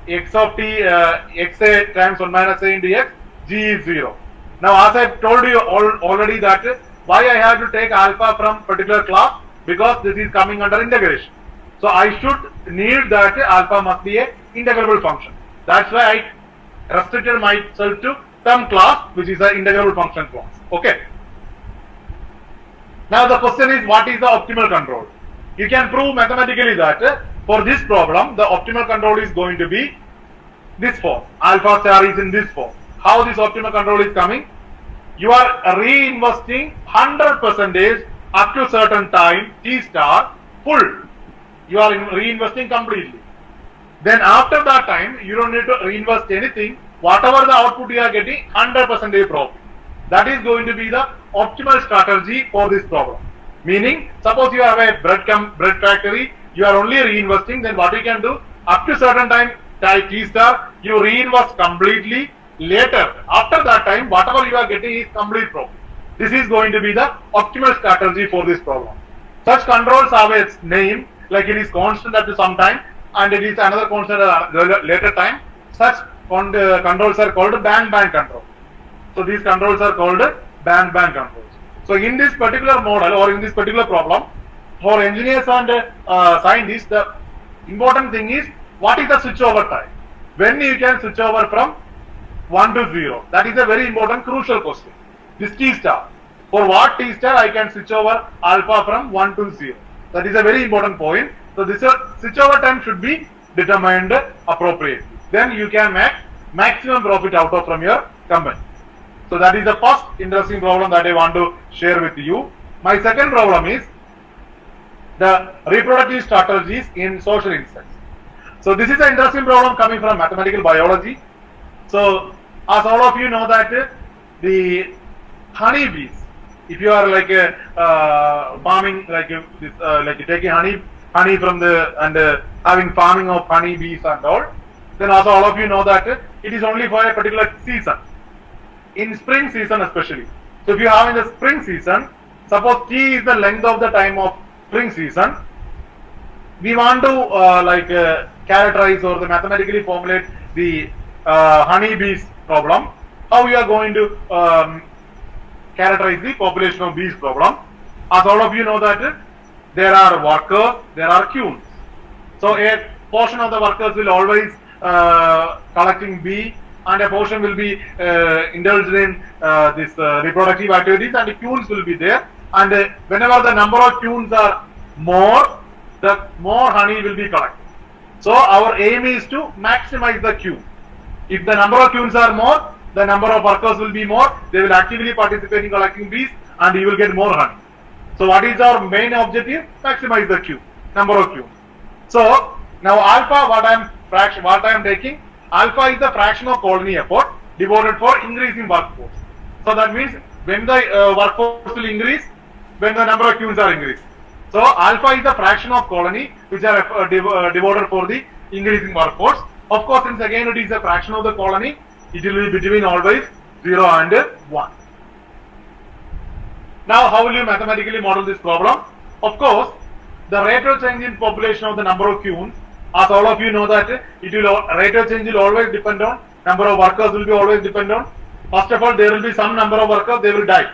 x of t xa times 1 minus a into x, G is 0. Now as I told you already that why I have to take alpha from particular class, because this is coming under integration. So I should need that alpha must be a integrable function. That's why I restricted myself to some class which is an integrable function class. Okay. Now the question is, what is the optimal control? You can prove mathematically that for this problem the optimal control is going to be this form. Alpha star is in this form. How this optimal control is coming? You are reinvesting 100% up to certain time t star full. You are reinvesting completely. Then after that time you don't need to reinvest anything. Whatever the output you are getting, 100% profit. That is going to be the optimal strategy for this problem. Meaning, suppose you have a bread factory, you are only reinvesting, then what you can do, up to certain time t star, you reinvest completely. Later, after that time, whatever you are getting is complete profit. This is going to be the optimal strategy for this problem. Such controls have its name, like it is constant at some time and it is another constant at a later time. Such controls are called band control. So these controls are called band controls. So in this particular model or in this particular problem, for engineers and scientists, the important thing is what is the switchover time? When you can switch over from 1 to 0? That is a very important, crucial question. This T star. For what T star I can switch over alpha from 1 to 0? That is a very important point. So this switchover time should be determined appropriately. Then you can make maximum profit out of from your company. So that is the first interesting problem that I want to share with you. My second problem is the reproductive strategies in social insects. So this is an interesting problem coming from mathematical biology. So as all of you know that the honeybees, if you are like farming like this, like taking honey from the and having farming of honeybees and all, then also all of you know that it is only for a particular season. In spring season especially. So if you have in the spring season, suppose T is the length of the time of spring season, we want to characterize or mathematically formulate the honeybees problem. How we are going to characterize the population of bees problem? As all of you know that there are workers, there are queens. So a portion of the workers will always collecting bee, and a portion will be indulged in this reproductive activities, and the queens will be there. And whenever the number of queens are more, the more honey will be collected. So our aim is to maximize the queue. If the number of queens are more, the number of workers will be more. They will actively participate in collecting bees, and you will get more honey. So what is our main objective? Maximize the queue, number of queue. So now alpha, what I am taking, alpha is the fraction of colony effort devoted for increasing workforce. So that means when the workforce will increase, when the number of queens are increased. So alpha is the fraction of colony which are devoted for the increasing workforce. Of course, since again it is a fraction of the colony, it will be between always 0 and 1. Now how will you mathematically model this problem? Of course, the rate of change in population of the number of queens, as all of you know that it will rate of change will always depend on number of workers will be always depend on. First of all, there will be some number of workers, they will die.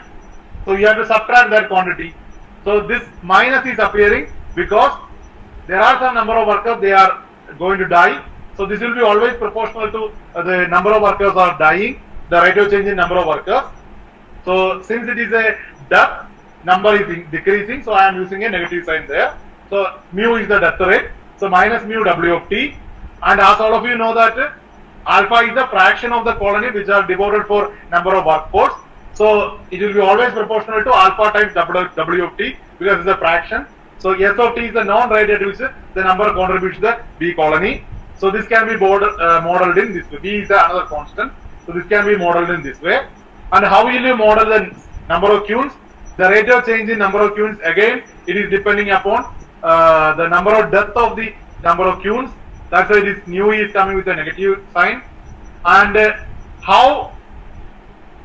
So you have to subtract that quantity. So this minus is appearing because there are some number of workers, they are going to die. So this will be always proportional to the number of workers are dying, the rate of change in number of workers. So since it is a death, number is decreasing, so I am using a negative sign there. So mu is the death rate. So minus mu W of T, and as all of you know that alpha is the fraction of the colony which are devoted for number of workforce. So it will be always proportional to alpha times W of T because it's a fraction. So S of T is the non-rate which the number contributes to the bee colony. So this can be modeled in this way. B is another constant. So this can be modeled in this way. And how will you model the number of queens? The rate of change in number of queens, again it is depending upon the number of death of the number of queens. That's why this nu is coming with a negative sign. And how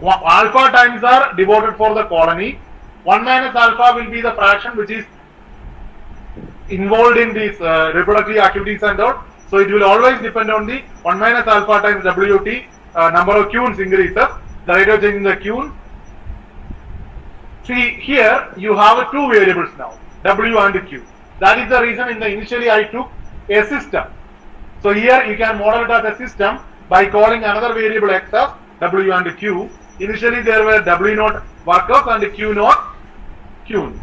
alpha times are devoted for the colony. 1 minus alpha will be the fraction which is involved in these reproductive activities and all. So it will always depend on the 1 minus alpha times WT, number of queens increases, the rate of change in the queen. See here you have two variables now, W and Q. That is the reason initially I took a system. So here you can model it as a system by calling another variable X as W and Q. Initially there were W naught workers and Q naught queens.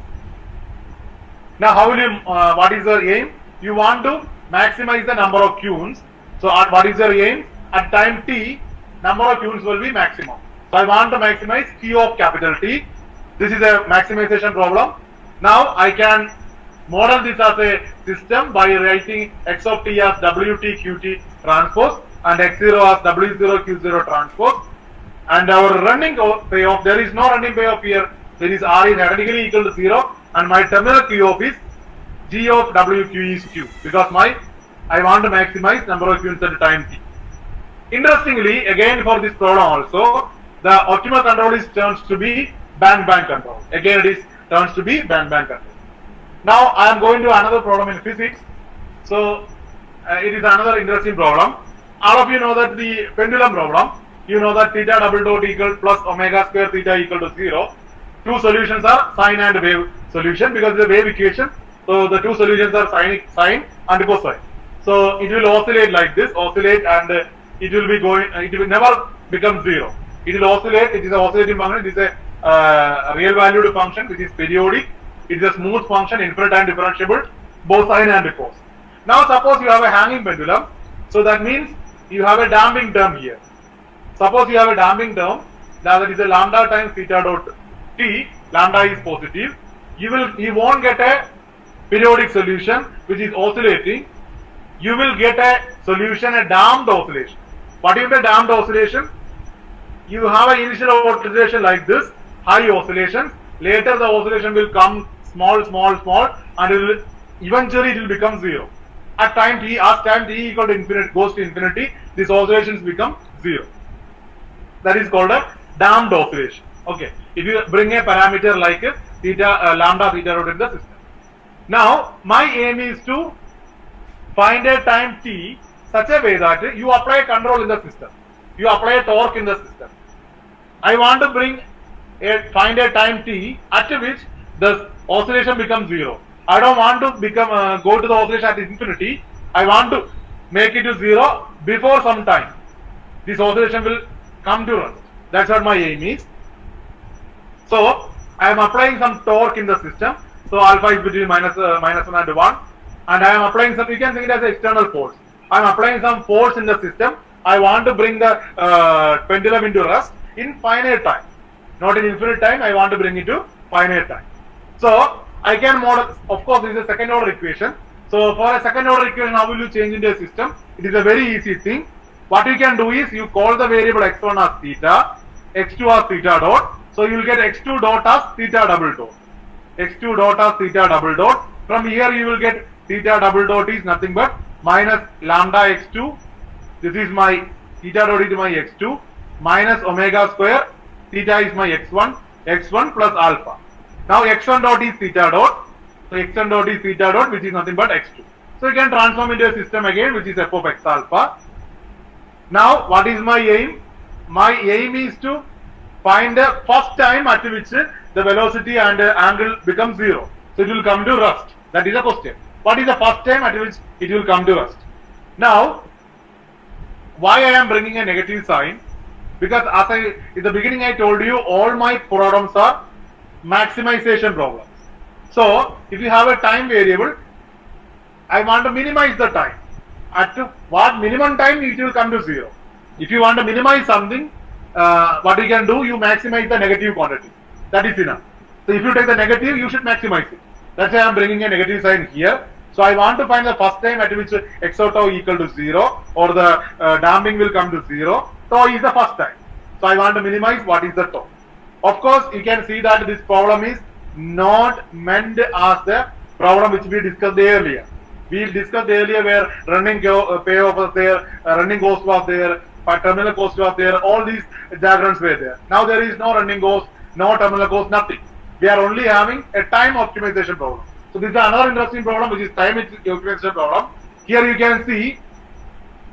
Now how will you, what is the aim? You want to maximize the number of queens. So what is your aim? At time T, number of queens will be maximum. So I want to maximize Q of capital T. This is a maximization problem. Now I can model this as a system by writing X of T as WT QT transpose and X0 as W0 Q0 transpose. And our running payoff, there is no running payoff here. There is R is identically equal to 0 and my terminal payoff is G of WQ is Q because I want to maximize number of queens at time T. Interestingly, again for this problem also, the optimal control is turns to be band control. Again, it turns to be band control. Now I am going to another problem in physics. So it is another interesting problem. All of you know that the pendulum problem. You know that theta double dot equal plus omega square theta equal to 0. Two solutions are sine and wave solution because it's a wave equation. So the two solutions are sine and cosine. So it will oscillate like this, oscillate, and it will be going. It will never become 0. It will oscillate. It is an oscillating function. It is a real valued function which is periodic. It is a smooth function, infinite and differentiable, both sine and cos. Now suppose you have a hanging pendulum. So that means you have a damping term here. Suppose you have a damping term, now that is a lambda times theta dot t, lambda is positive. You won't get a periodic solution which is oscillating. You will get a solution, a damped oscillation. What is the damped oscillation? You have an initial oscillation like this, high oscillations. Later the oscillation will come small, and eventually it will become 0. At time t, as time t equal to infinity goes to infinity, these oscillations become 0. That is called a damped oscillation. Okay. If you bring a parameter like theta, lambda theta dot in the system. Now, my aim is to find a time t such a way that you apply a control in the system. You apply a torque in the system. I want to find a time t at which the oscillation becomes 0. I don't want to go to the oscillation at infinity. I want to make it to 0 before some time. This oscillation will come to rest. That's what my aim is. So I am applying some torque in the system. So alpha is between minus 1 and 1, and I am applying some. You can think it as an external force. I am applying some force in the system. I want to bring the pendulum into rest in finite time, not in infinite time. I want to bring it to finite time. So I can model. Of course, this is a second order equation. So for a second order equation, how will you change into a system? It is a very easy thing. What you can do is you call the variable x1 as theta, x2 as theta dot. So you will get x2 dot as theta double dot. x2 dot as theta double dot. From here you will get theta double dot is nothing but minus lambda x2. This is my theta dot is my x2 minus omega square. Theta is my x1 plus alpha. Now x1 dot is theta dot. So x1 dot is theta dot, which is nothing but x2. So you can transform into a system again, which is f of x alpha. Now, what is my aim? My aim is to find the first time at which the velocity and angle becomes 0. So it will come to rest. That is the question. What is the first time at which it will come to rest? Now, why I am bringing a negative sign? Because as in the beginning I told you, all my problems are maximization problems. So, if you have a time variable, I want to minimize the time. At what minimum time it will come to 0. If you want to minimize something, what you can do, you maximize the negative quantity. That is enough. So if you take the negative, you should maximize it. That's why I am bringing a negative sign here. So I want to find the first time at which x of tau equal to 0, or the damping will come to 0. Tau is the first time. So I want to minimize what is the tau. Of course, you can see that this problem is not meant as the problem which we discussed earlier. We discussed earlier where running payoff was there, running cost was there, terminal cost was there, all these diagrams were there. Now there is no running cost, no terminal cost, nothing. We are only having a time optimization problem. So this is another interesting problem, which is time optimization problem. Here you can see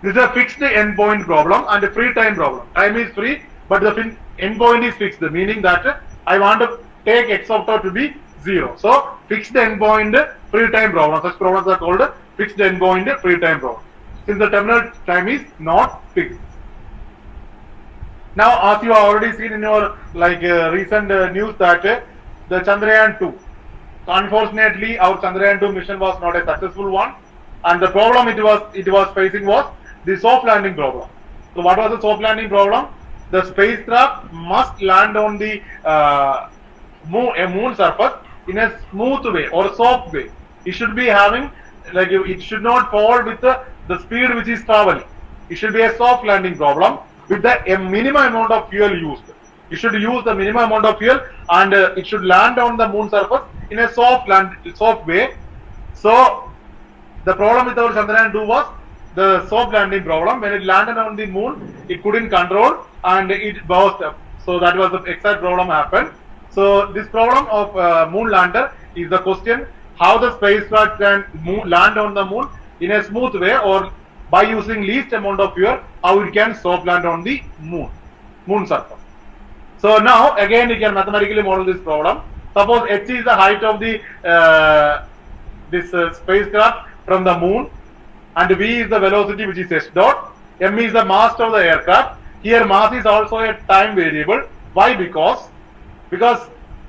this is a fixed endpoint problem and a free time problem. Time is free, but the endpoint is fixed, meaning that I want to take x of tau to be 0. So fixed endpoint free time problem. Such problems are called fixed endpoint free time problem, since the terminal time is not fixed. Now, as you have already seen in your recent news that the Chandrayaan 2, unfortunately, our Chandrayaan 2 mission was not a successful one, and the problem it was facing was the soft landing problem. So, what was the soft landing problem? The spacecraft must land on the moon surface in a smooth way or soft way. It should be having it should not fall with the speed which is traveling. It should be a soft landing problem with a minimum amount of fuel used. You should use the minimum amount of fuel, and it should land on the moon surface in a soft way. So the problem with our Chandrayaan 2 was the soft landing problem. When it landed on the moon, it couldn't control and it burst up. So that was the exact problem happened. So this problem of moon lander is the question how the spacecraft can land on the moon in a smooth way, or by using least amount of fuel, how it can soft land on the moon surface. So now again you can mathematically model this problem. Suppose h is the height of the spacecraft from the moon, and v is the velocity, which is h dot. M is the mass of the aircraft. Here mass is also a time variable. Why? Because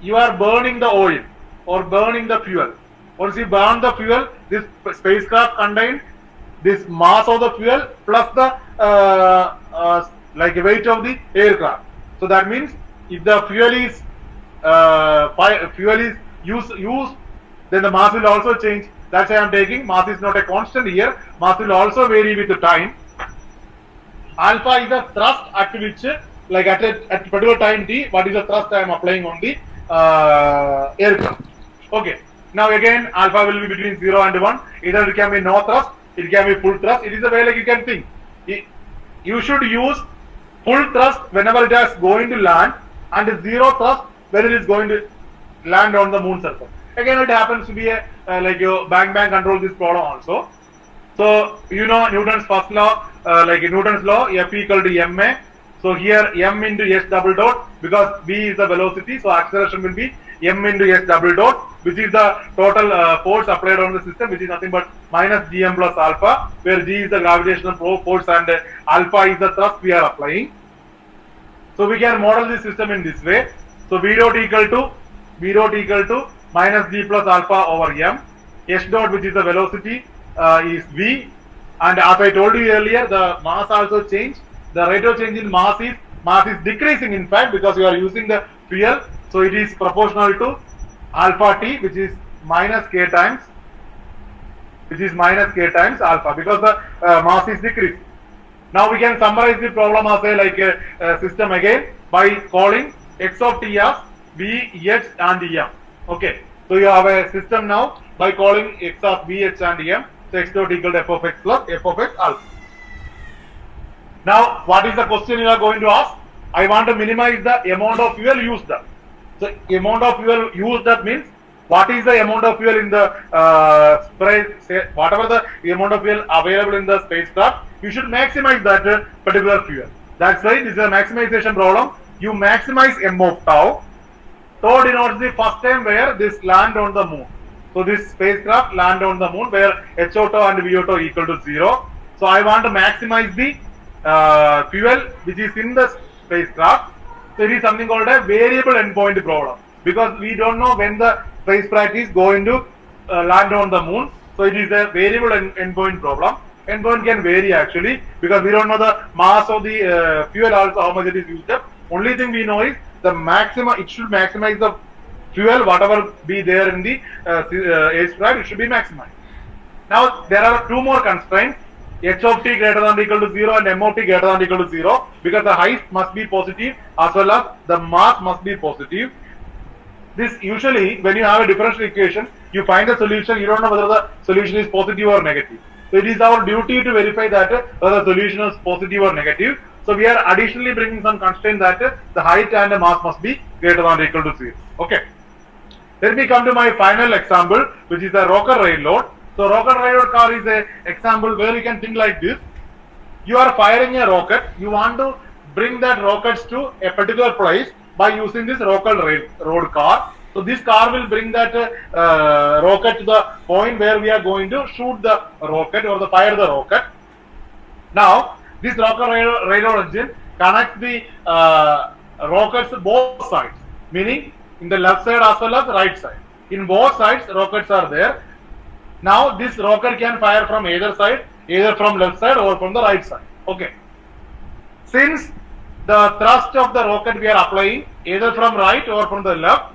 you are burning the oil or burning the fuel. Once you burn the fuel, this spacecraft contains this mass of the fuel plus the like weight of the aircraft. So that means if the fuel is used, then the mass will also change. That's why I am taking mass is not a constant here. Mass will also vary with the time. Alpha is the thrust at which, like at particular time t, what is the thrust I am applying on the aircraft. Okay. Now again, alpha will be between 0 and 1. Either it can be no thrust, it can be full thrust. It is the way like you can think. You should use full thrust whenever it is going to land, and 0 thrust when it is going to land on the moon surface. Again, it happens to be a like your bang control this problem also. So you know Newton's first law, like Newton's law, F equal to ma. So here m into s double dot, because v is the velocity, so acceleration will be m into s double dot, which is the total force applied on the system, which is nothing but minus gm plus alpha, where g is the gravitational force and alpha is the thrust we are applying. So we can model this system in this way. So v dot equal to minus g plus alpha over m. S dot, which is the velocity, is v, and as I told you earlier, the mass also changed. The rate of change in mass is decreasing, in fact, because you are using the fuel. So it is proportional to alpha t, which is minus k times alpha, because the mass is decreasing. Now we can summarize the problem as a system again by calling x of t as v, h and m. Okay, so you have a system now by calling x of v, h and m. So x dot equal to f of x plus f of x alpha. Now what is the question you are going to ask? I want to minimize the amount of fuel used up. So amount of fuel used up means what is the amount of fuel in the whatever the amount of fuel available in the spacecraft, you should maximize that particular fuel. That's why this is a maximization problem. You maximize m of tau. Tau denotes the first time where this land on the moon. So this spacecraft land on the moon where HO tau and VO tau equal to 0. So I want to maximize the fuel which is in the spacecraft. So it is something called a variable endpoint problem, because we don't know when the spacecraft is going to land on the moon. So it is a variable endpoint problem. Endpoint can vary actually, because we don't know the mass of the fuel also, how much it is used up. Only thing we know is the maximum, it should maximize the fuel, whatever be there in the spacecraft, it should be maximized. Now there are two more constraints. H of t greater than or equal to 0 and m of t greater than or equal to 0, because the height must be positive as well as the mass must be positive. This usually, when you have a differential equation, you find a solution, you don't know whether the solution is positive or negative. So it is our duty to verify that whether the solution is positive or negative. So we are additionally bringing some constraint that the height and the mass must be greater than or equal to 0. Okay. Let me come to my final example, which is a rocket railroad. So rocket railroad car is an example where you can think like this. You are firing a rocket. You want to bring that rockets to a particular place by using this rocket railroad car. So this car will bring that rocket to the point where we are going to shoot the rocket or fire the rocket. Now this rocket railroad engine connects the rockets both sides, meaning in the left side as well as the right side. In both sides rockets are there. Now this rocket can fire from either side, either from left side or from the right side. Okay. Since the thrust of the rocket we are applying either from right or from the left,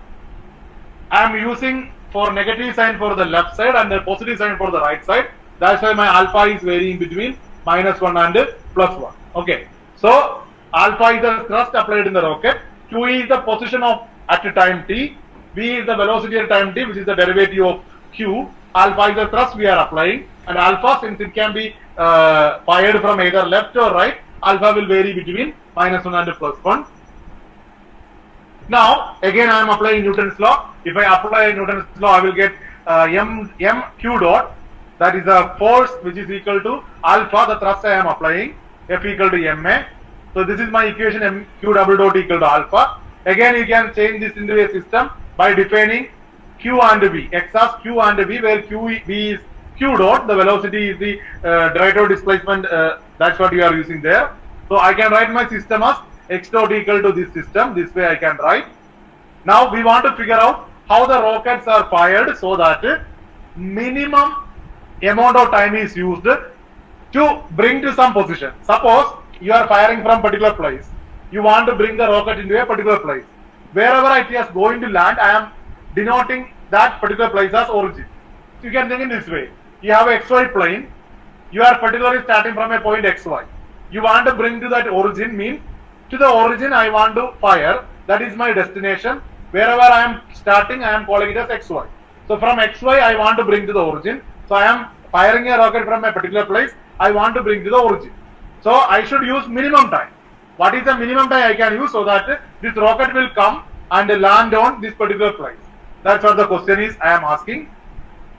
I am using for negative sign for the left side and the positive sign for the right side. That's why my alpha is varying between -1 and +1. Okay. So alpha is the thrust applied in the rocket. Q is the position of at time t. V is the velocity at time t, which is the derivative of Q. Alpha is the thrust we are applying, and alpha, since it can be fired from either left or right, alpha will vary between -1 and +1. Now, again I am applying Newton's law. If I apply Newton's law, I will get m q dot, that is a force which is equal to alpha, the thrust I am applying, F equal to ma. So this is my equation, m q double dot equal to alpha. Again you can change this into a system by defining q and v, x as q and v, where v is q dot, the velocity is the directed displacement, that's what you are using there. So I can write my system as x dot equal to this system, this way I can write. Now we want to figure out how the rockets are fired so that minimum amount of time is used to bring to some position. Suppose you are firing from particular place, you want to bring the rocket into a particular place. Wherever it is going to land, I am denoting that particular place as origin. So you can think in this way. You have a xy plane, you are particularly starting from a point xy. You want to bring to that origin, means to the origin I want to fire, that is my destination. Wherever I am starting, I am calling it as xy. So from xy I want to bring to the origin. So I am firing a rocket from a particular place, I want to bring to the origin. So I should use minimum time. What is the minimum time I can use so that this rocket will come and land on this particular place? That's what the question is I am asking.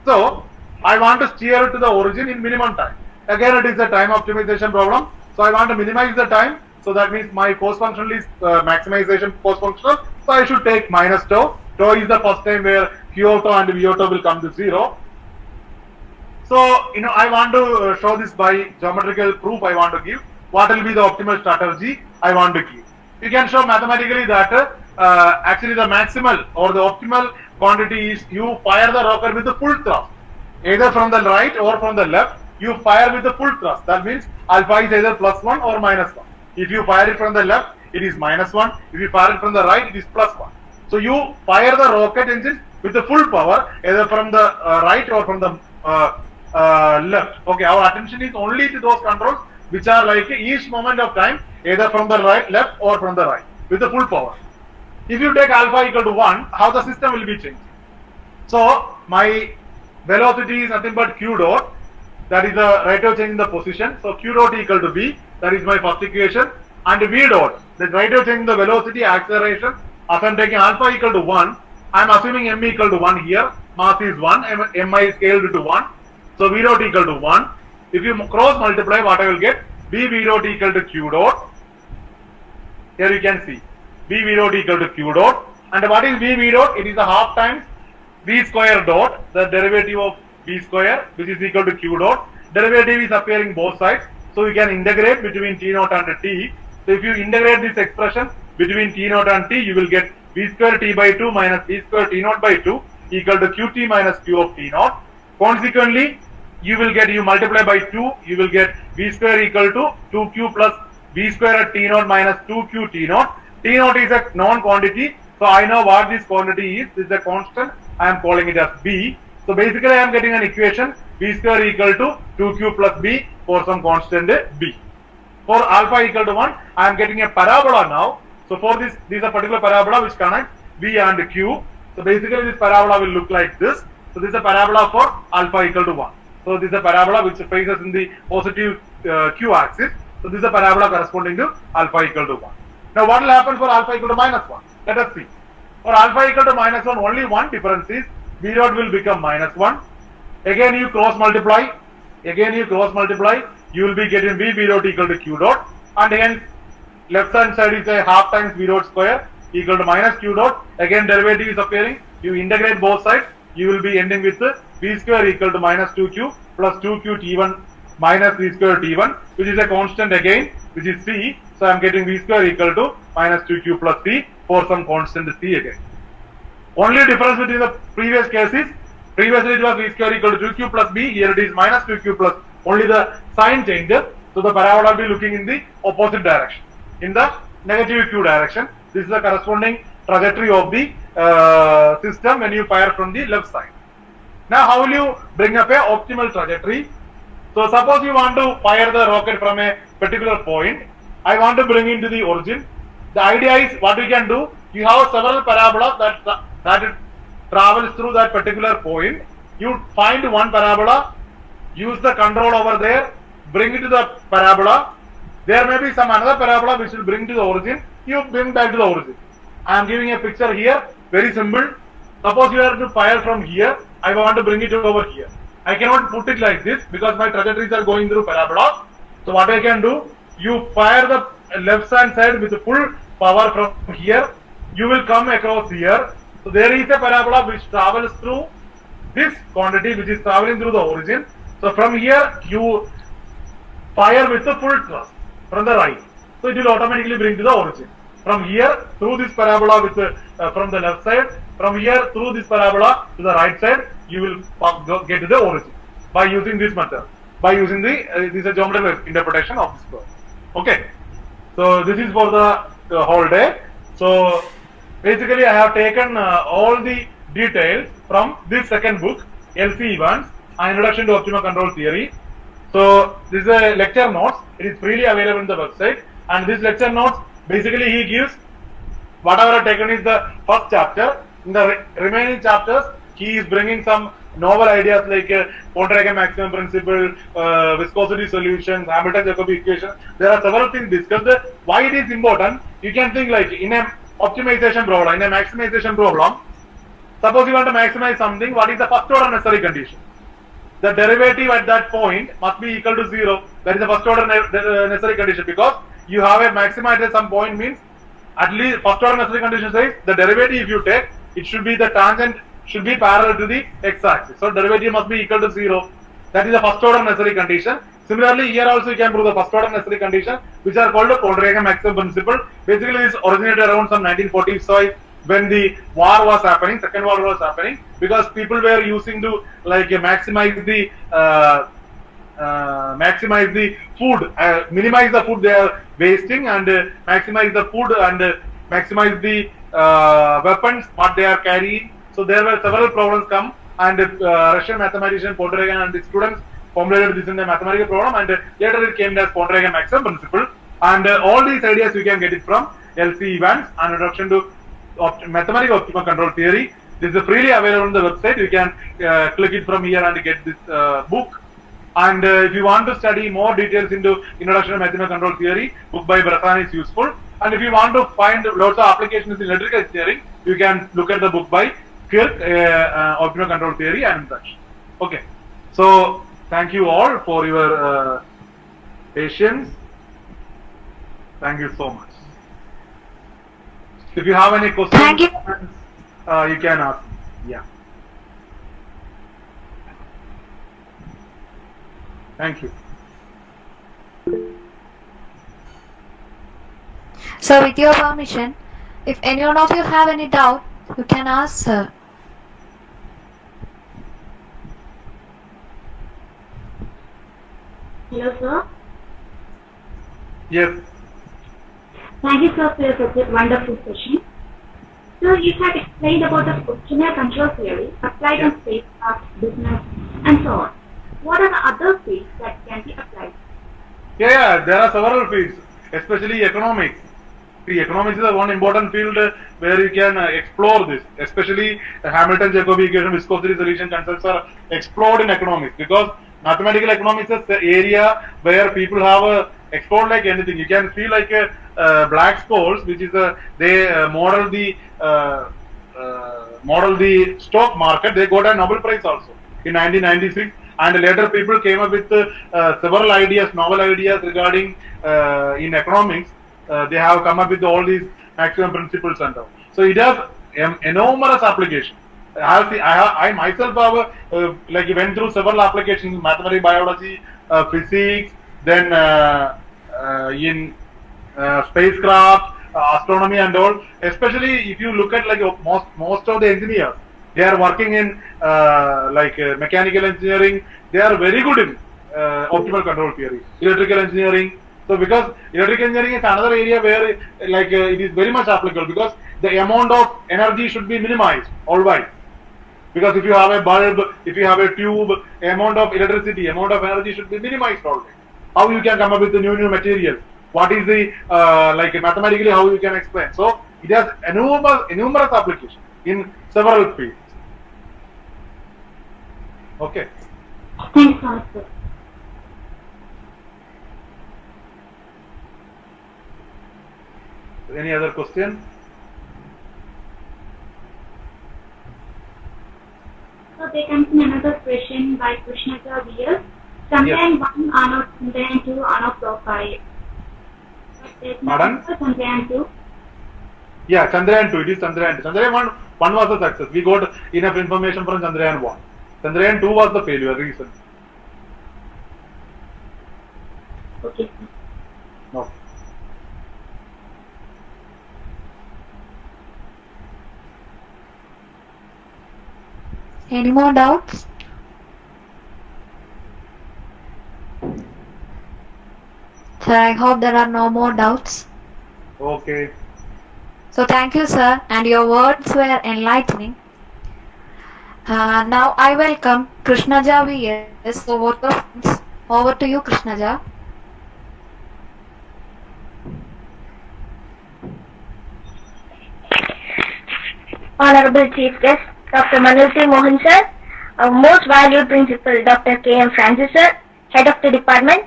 So I want to steer to the origin in minimum time. Again it is a time optimization problem. So I want to minimize the time. So that means my cost functional is maximization cost functional. So I should take minus tau. Tau is the first time where q of tau and v of tau will come to 0. So, I want to show this by geometrical proof I want to give. What will be the optimal strategy I want to give. You can show mathematically that actually the maximal or the optimal quantity is you fire the rocket with the full thrust. Either from the right or from the left, you fire with the full thrust. That means alpha is either +1 or -1. If you fire it from the left, it is -1. If you fire it from the right, it is +1. So you fire the rocket engine with the full power, either from the right or from the left. Okay, our attention is only to those controls which are like each moment of time, either from the right, left or from the right, with the full power. If you take alpha equal to 1, how the system will be changing? So my velocity is nothing but q dot, that is the rate of change in the position. So q dot equal to v, that is my first equation, and v dot, the rate of change in the velocity, acceleration. As I am taking alpha equal to 1, I am assuming m equal to 1 here, mass is 1, mi is scaled to 1. So v dot equal to 1. If you cross multiply, what I will get? v dot equal to q dot. Here you can see v dot equal to q dot. And what is v dot? It is a half times v square dot, the derivative of v square, which is equal to q dot. Derivative is appearing both sides, so you can integrate between t naught and t. So if you integrate this expression between t naught and t, you will get v square t by 2 minus v square t naught by 2 equal to qt minus q of t naught. Consequently, you multiply by 2, you will get v square equal to 2q plus v square at t naught minus 2q t naught. T naught is a known quantity, so I know what this quantity is. This is a constant, I am calling it as b. So basically I am getting an equation v square equal to 2q plus b for some constant b. For alpha equal to 1, I am getting a parabola now. So for this is a particular parabola which connects v and q. So basically this parabola will look like this. So this is a parabola for alpha equal to 1. So this is a parabola which faces in the positive q axis. So this is a parabola corresponding to alpha equal to 1. Now what will happen for alpha equal to -1? Let us see. For alpha equal to -1, only one difference is v dot will become -1. Again you cross multiply. You will be getting v dot equal to q dot. And hence left hand side is a half times v dot square equal to minus q dot. Again derivative is appearing. You integrate both sides. You will be ending with v square equal to minus 2q plus 2q t1 minus v square t1, which is a constant again, which is c. So I am getting v square equal to minus 2q plus c for some constant c again. Only difference between the previous case is, previously it was v square equal to 2q plus b, here it is minus 2q plus, only the sign changes. So the parabola will be looking in the opposite direction, in the negative q direction. This is the corresponding trajectory of the system when you fire from the left side. Now how will you bring up a optimal trajectory? So suppose you want to fire the rocket from a particular point. I want to bring into the origin. The idea is, what we can do, you have several parabolas that it travels through that particular point. You find one parabola, use the control over there, bring it to the parabola. There may be some another parabola which will bring to the origin. You bring back to the origin. I am giving a picture here, very simple. Suppose you are to fire from here, I want to bring it over here. I cannot put it like this because my trajectories are going through parabola. So what I can do, you fire the left hand side with full power from here, you will come across here. So there is a parabola which travels through this quantity which is traveling through the origin. So from here you fire with the full thrust from the right. So it will automatically bring to the origin. From here through this parabola with from the left side, from here through this parabola to the right side, you will get to the origin by using this method. By using the this is a geometrical interpretation of this curve. Okay. So this is for the whole day. So basically I have taken all the details from this second book, L.C. Evans, An Introduction to Optimal Control Theory. So this is a lecture notes. It is freely available in the website. And this lecture notes, basically he gives whatever I have taken is the first chapter. In the remaining chapters, he is bringing some novel ideas like Pontryagin maximum principle, viscosity solutions, Hamilton-Jacobi equation. There are several things discussed. Why it is important? You can think like in a optimization problem, in a maximization problem. Suppose you want to maximize something, what is the first order necessary condition? The derivative at that point must be equal to 0. That is the first order necessary condition, because you have a maxima at some point means at least first order necessary condition says the derivative if you take, it should be the tangent should be parallel to the x-axis. So derivative must be equal to 0. That is the first order necessary condition. Similarly, here also you can prove the first order necessary condition, which are called the Pontryagin maximum principle. Basically, this originated around some 1945 when the war was happening, Second World War was happening, because people were using to like maximize the food, minimize the food they are wasting, and maximize the food and maximize the weapons what they are carrying. So there were several problems come, and Russian mathematician Pontryagin and his students formulated this in a mathematical problem, and later it came as Pontryagin maximum principle. And all these ideas you can get it from L.C. Evans, An Introduction to Mathematical Optimal Control Theory. This is freely available on the website. You can click it from here and get this book. And if you want to study more details into Introduction to Mathematical Control Theory, book by Bressan is useful. And if you want to find lots of applications in electrical engineering, you can look at the book by Kirk, Optimal Control Theory and such. Okay. So thank you all for your patience. Thank you so much. If you have any questions, Thank you. You can ask. Yeah. Thank you. So with your permission, if any one of you have any doubt, you can ask her. Hello, sir. Yes. Thank you, sir, for such a wonderful session. So you had explained about the optimal control theory applied in spacecraft, business, and so on. What are the other fields that can be applied? Yeah, there are several fields, especially economics. See, economics is the one important field where you can explore this, especially Hamilton-Jacobi equation, viscosity solution concepts are explored in economics, because mathematical economics is the area where people have explored like anything. You can feel like Black's course, which is they model the stock market. They got a Nobel Prize also in 1996, and later people came up with several ideas, novel ideas regarding in economics. They have come up with all these maximum principles and all. So it has enormous application. I myself have like went through several applications in mathematics, biology, physics, then in spacecraft, astronomy and all. Especially if you look at like most of the engineers, they are working in like mechanical engineering. They are very good in optimal control theory, electrical engineering. So because electrical engineering is another area where like it is very much applicable, because the amount of energy should be minimized always. Because if you have a bulb, if you have a tube, amount of electricity, amount of energy should be minimized always. How you can come up with the new material? What is the like mathematically how you can explain? So it has enormous application in several fields. Okay. Thanks so much, sir. Any other question? also there can be another question by Krishnaja here. Chandrayaan 1 are not, Chandrayaan 2 are not profile. But there's no Pardon? Chandrayaan 2. Yeah, Chandrayaan 2, it is Chandrayaan 2. Chandrayaan 1 was a success. We got enough information from Chandrayaan 1. Chandrayaan 2 was the failure reason. Okay. No. Any more doubts? Sir, I hope there are no more doubts. Okay. So thank you, sir, and your words were enlightening. Now I welcome Krishnaja VS over to you, Krishnaja. Honorable Chief Guest, Dr. Manoj Mohan sir, our most valued principal, Dr. K.M. Francis sir, Head of the Department,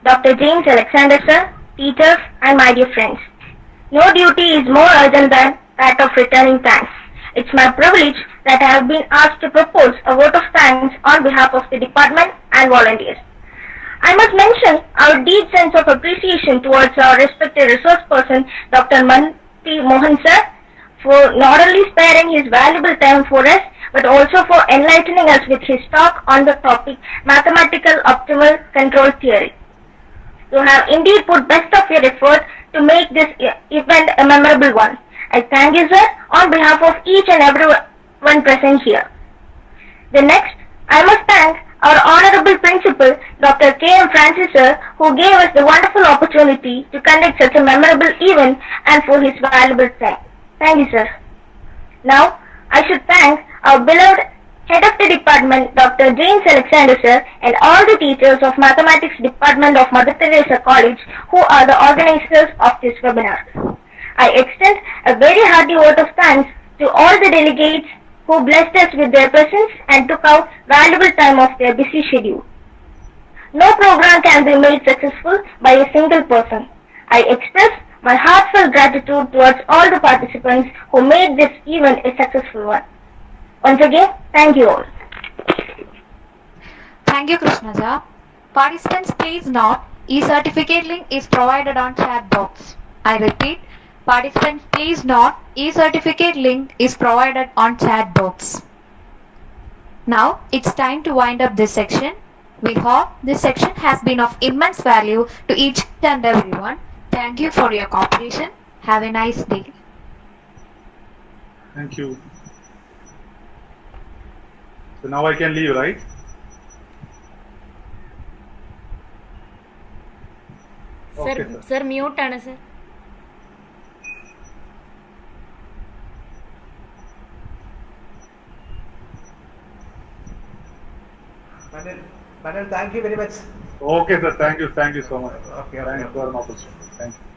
Dr. James Alexander sir, teachers, and my dear friends. No duty is more urgent than that of returning thanks. It's my privilege that I have been asked to propose a vote of thanks on behalf of the department and volunteers. I must mention our deep sense of appreciation towards our respected resource person, Dr. Manoj Mohan sir, for not only sparing his valuable time for us, but also for enlightening us with his talk on the topic Mathematical Optimal Control Theory. You have indeed put best of your effort to make this event a memorable one. I thank you, sir, on behalf of each and everyone present here. The next, I must thank our Honorable Principal, Dr. K.M. Francis sir, who gave us the wonderful opportunity to conduct such a memorable event and for his valuable time. Thank you, sir. Now, I should thank our beloved Head of the Department, Dr. James Alexander sir, and all the teachers of Mathematics Department of Mother Teresa College who are the organizers of this webinar. I extend a very hearty vote of thanks to all the delegates who blessed us with their presence and took out valuable time of their busy schedule. No program can be made successful by a single person. I express my heartfelt gratitude towards all the participants who made this event a successful one. Once again, thank you all. Thank you, Krishnaja. Participants, please note, e-certificate link is provided on chat box. I repeat, participants, please note, e-certificate link is provided on chat box. Now, it's time to wind up this section. We hope this section has been of immense value to each and everyone. Thank you for your cooperation. Have a nice day. Thank you. So now I can leave, right? Okay, sir. Sir, mute ആണ് sir. Manil, thank you very much. Okay, sir. Thank you so much. Okay, Thanks for an opportunity. Thank you.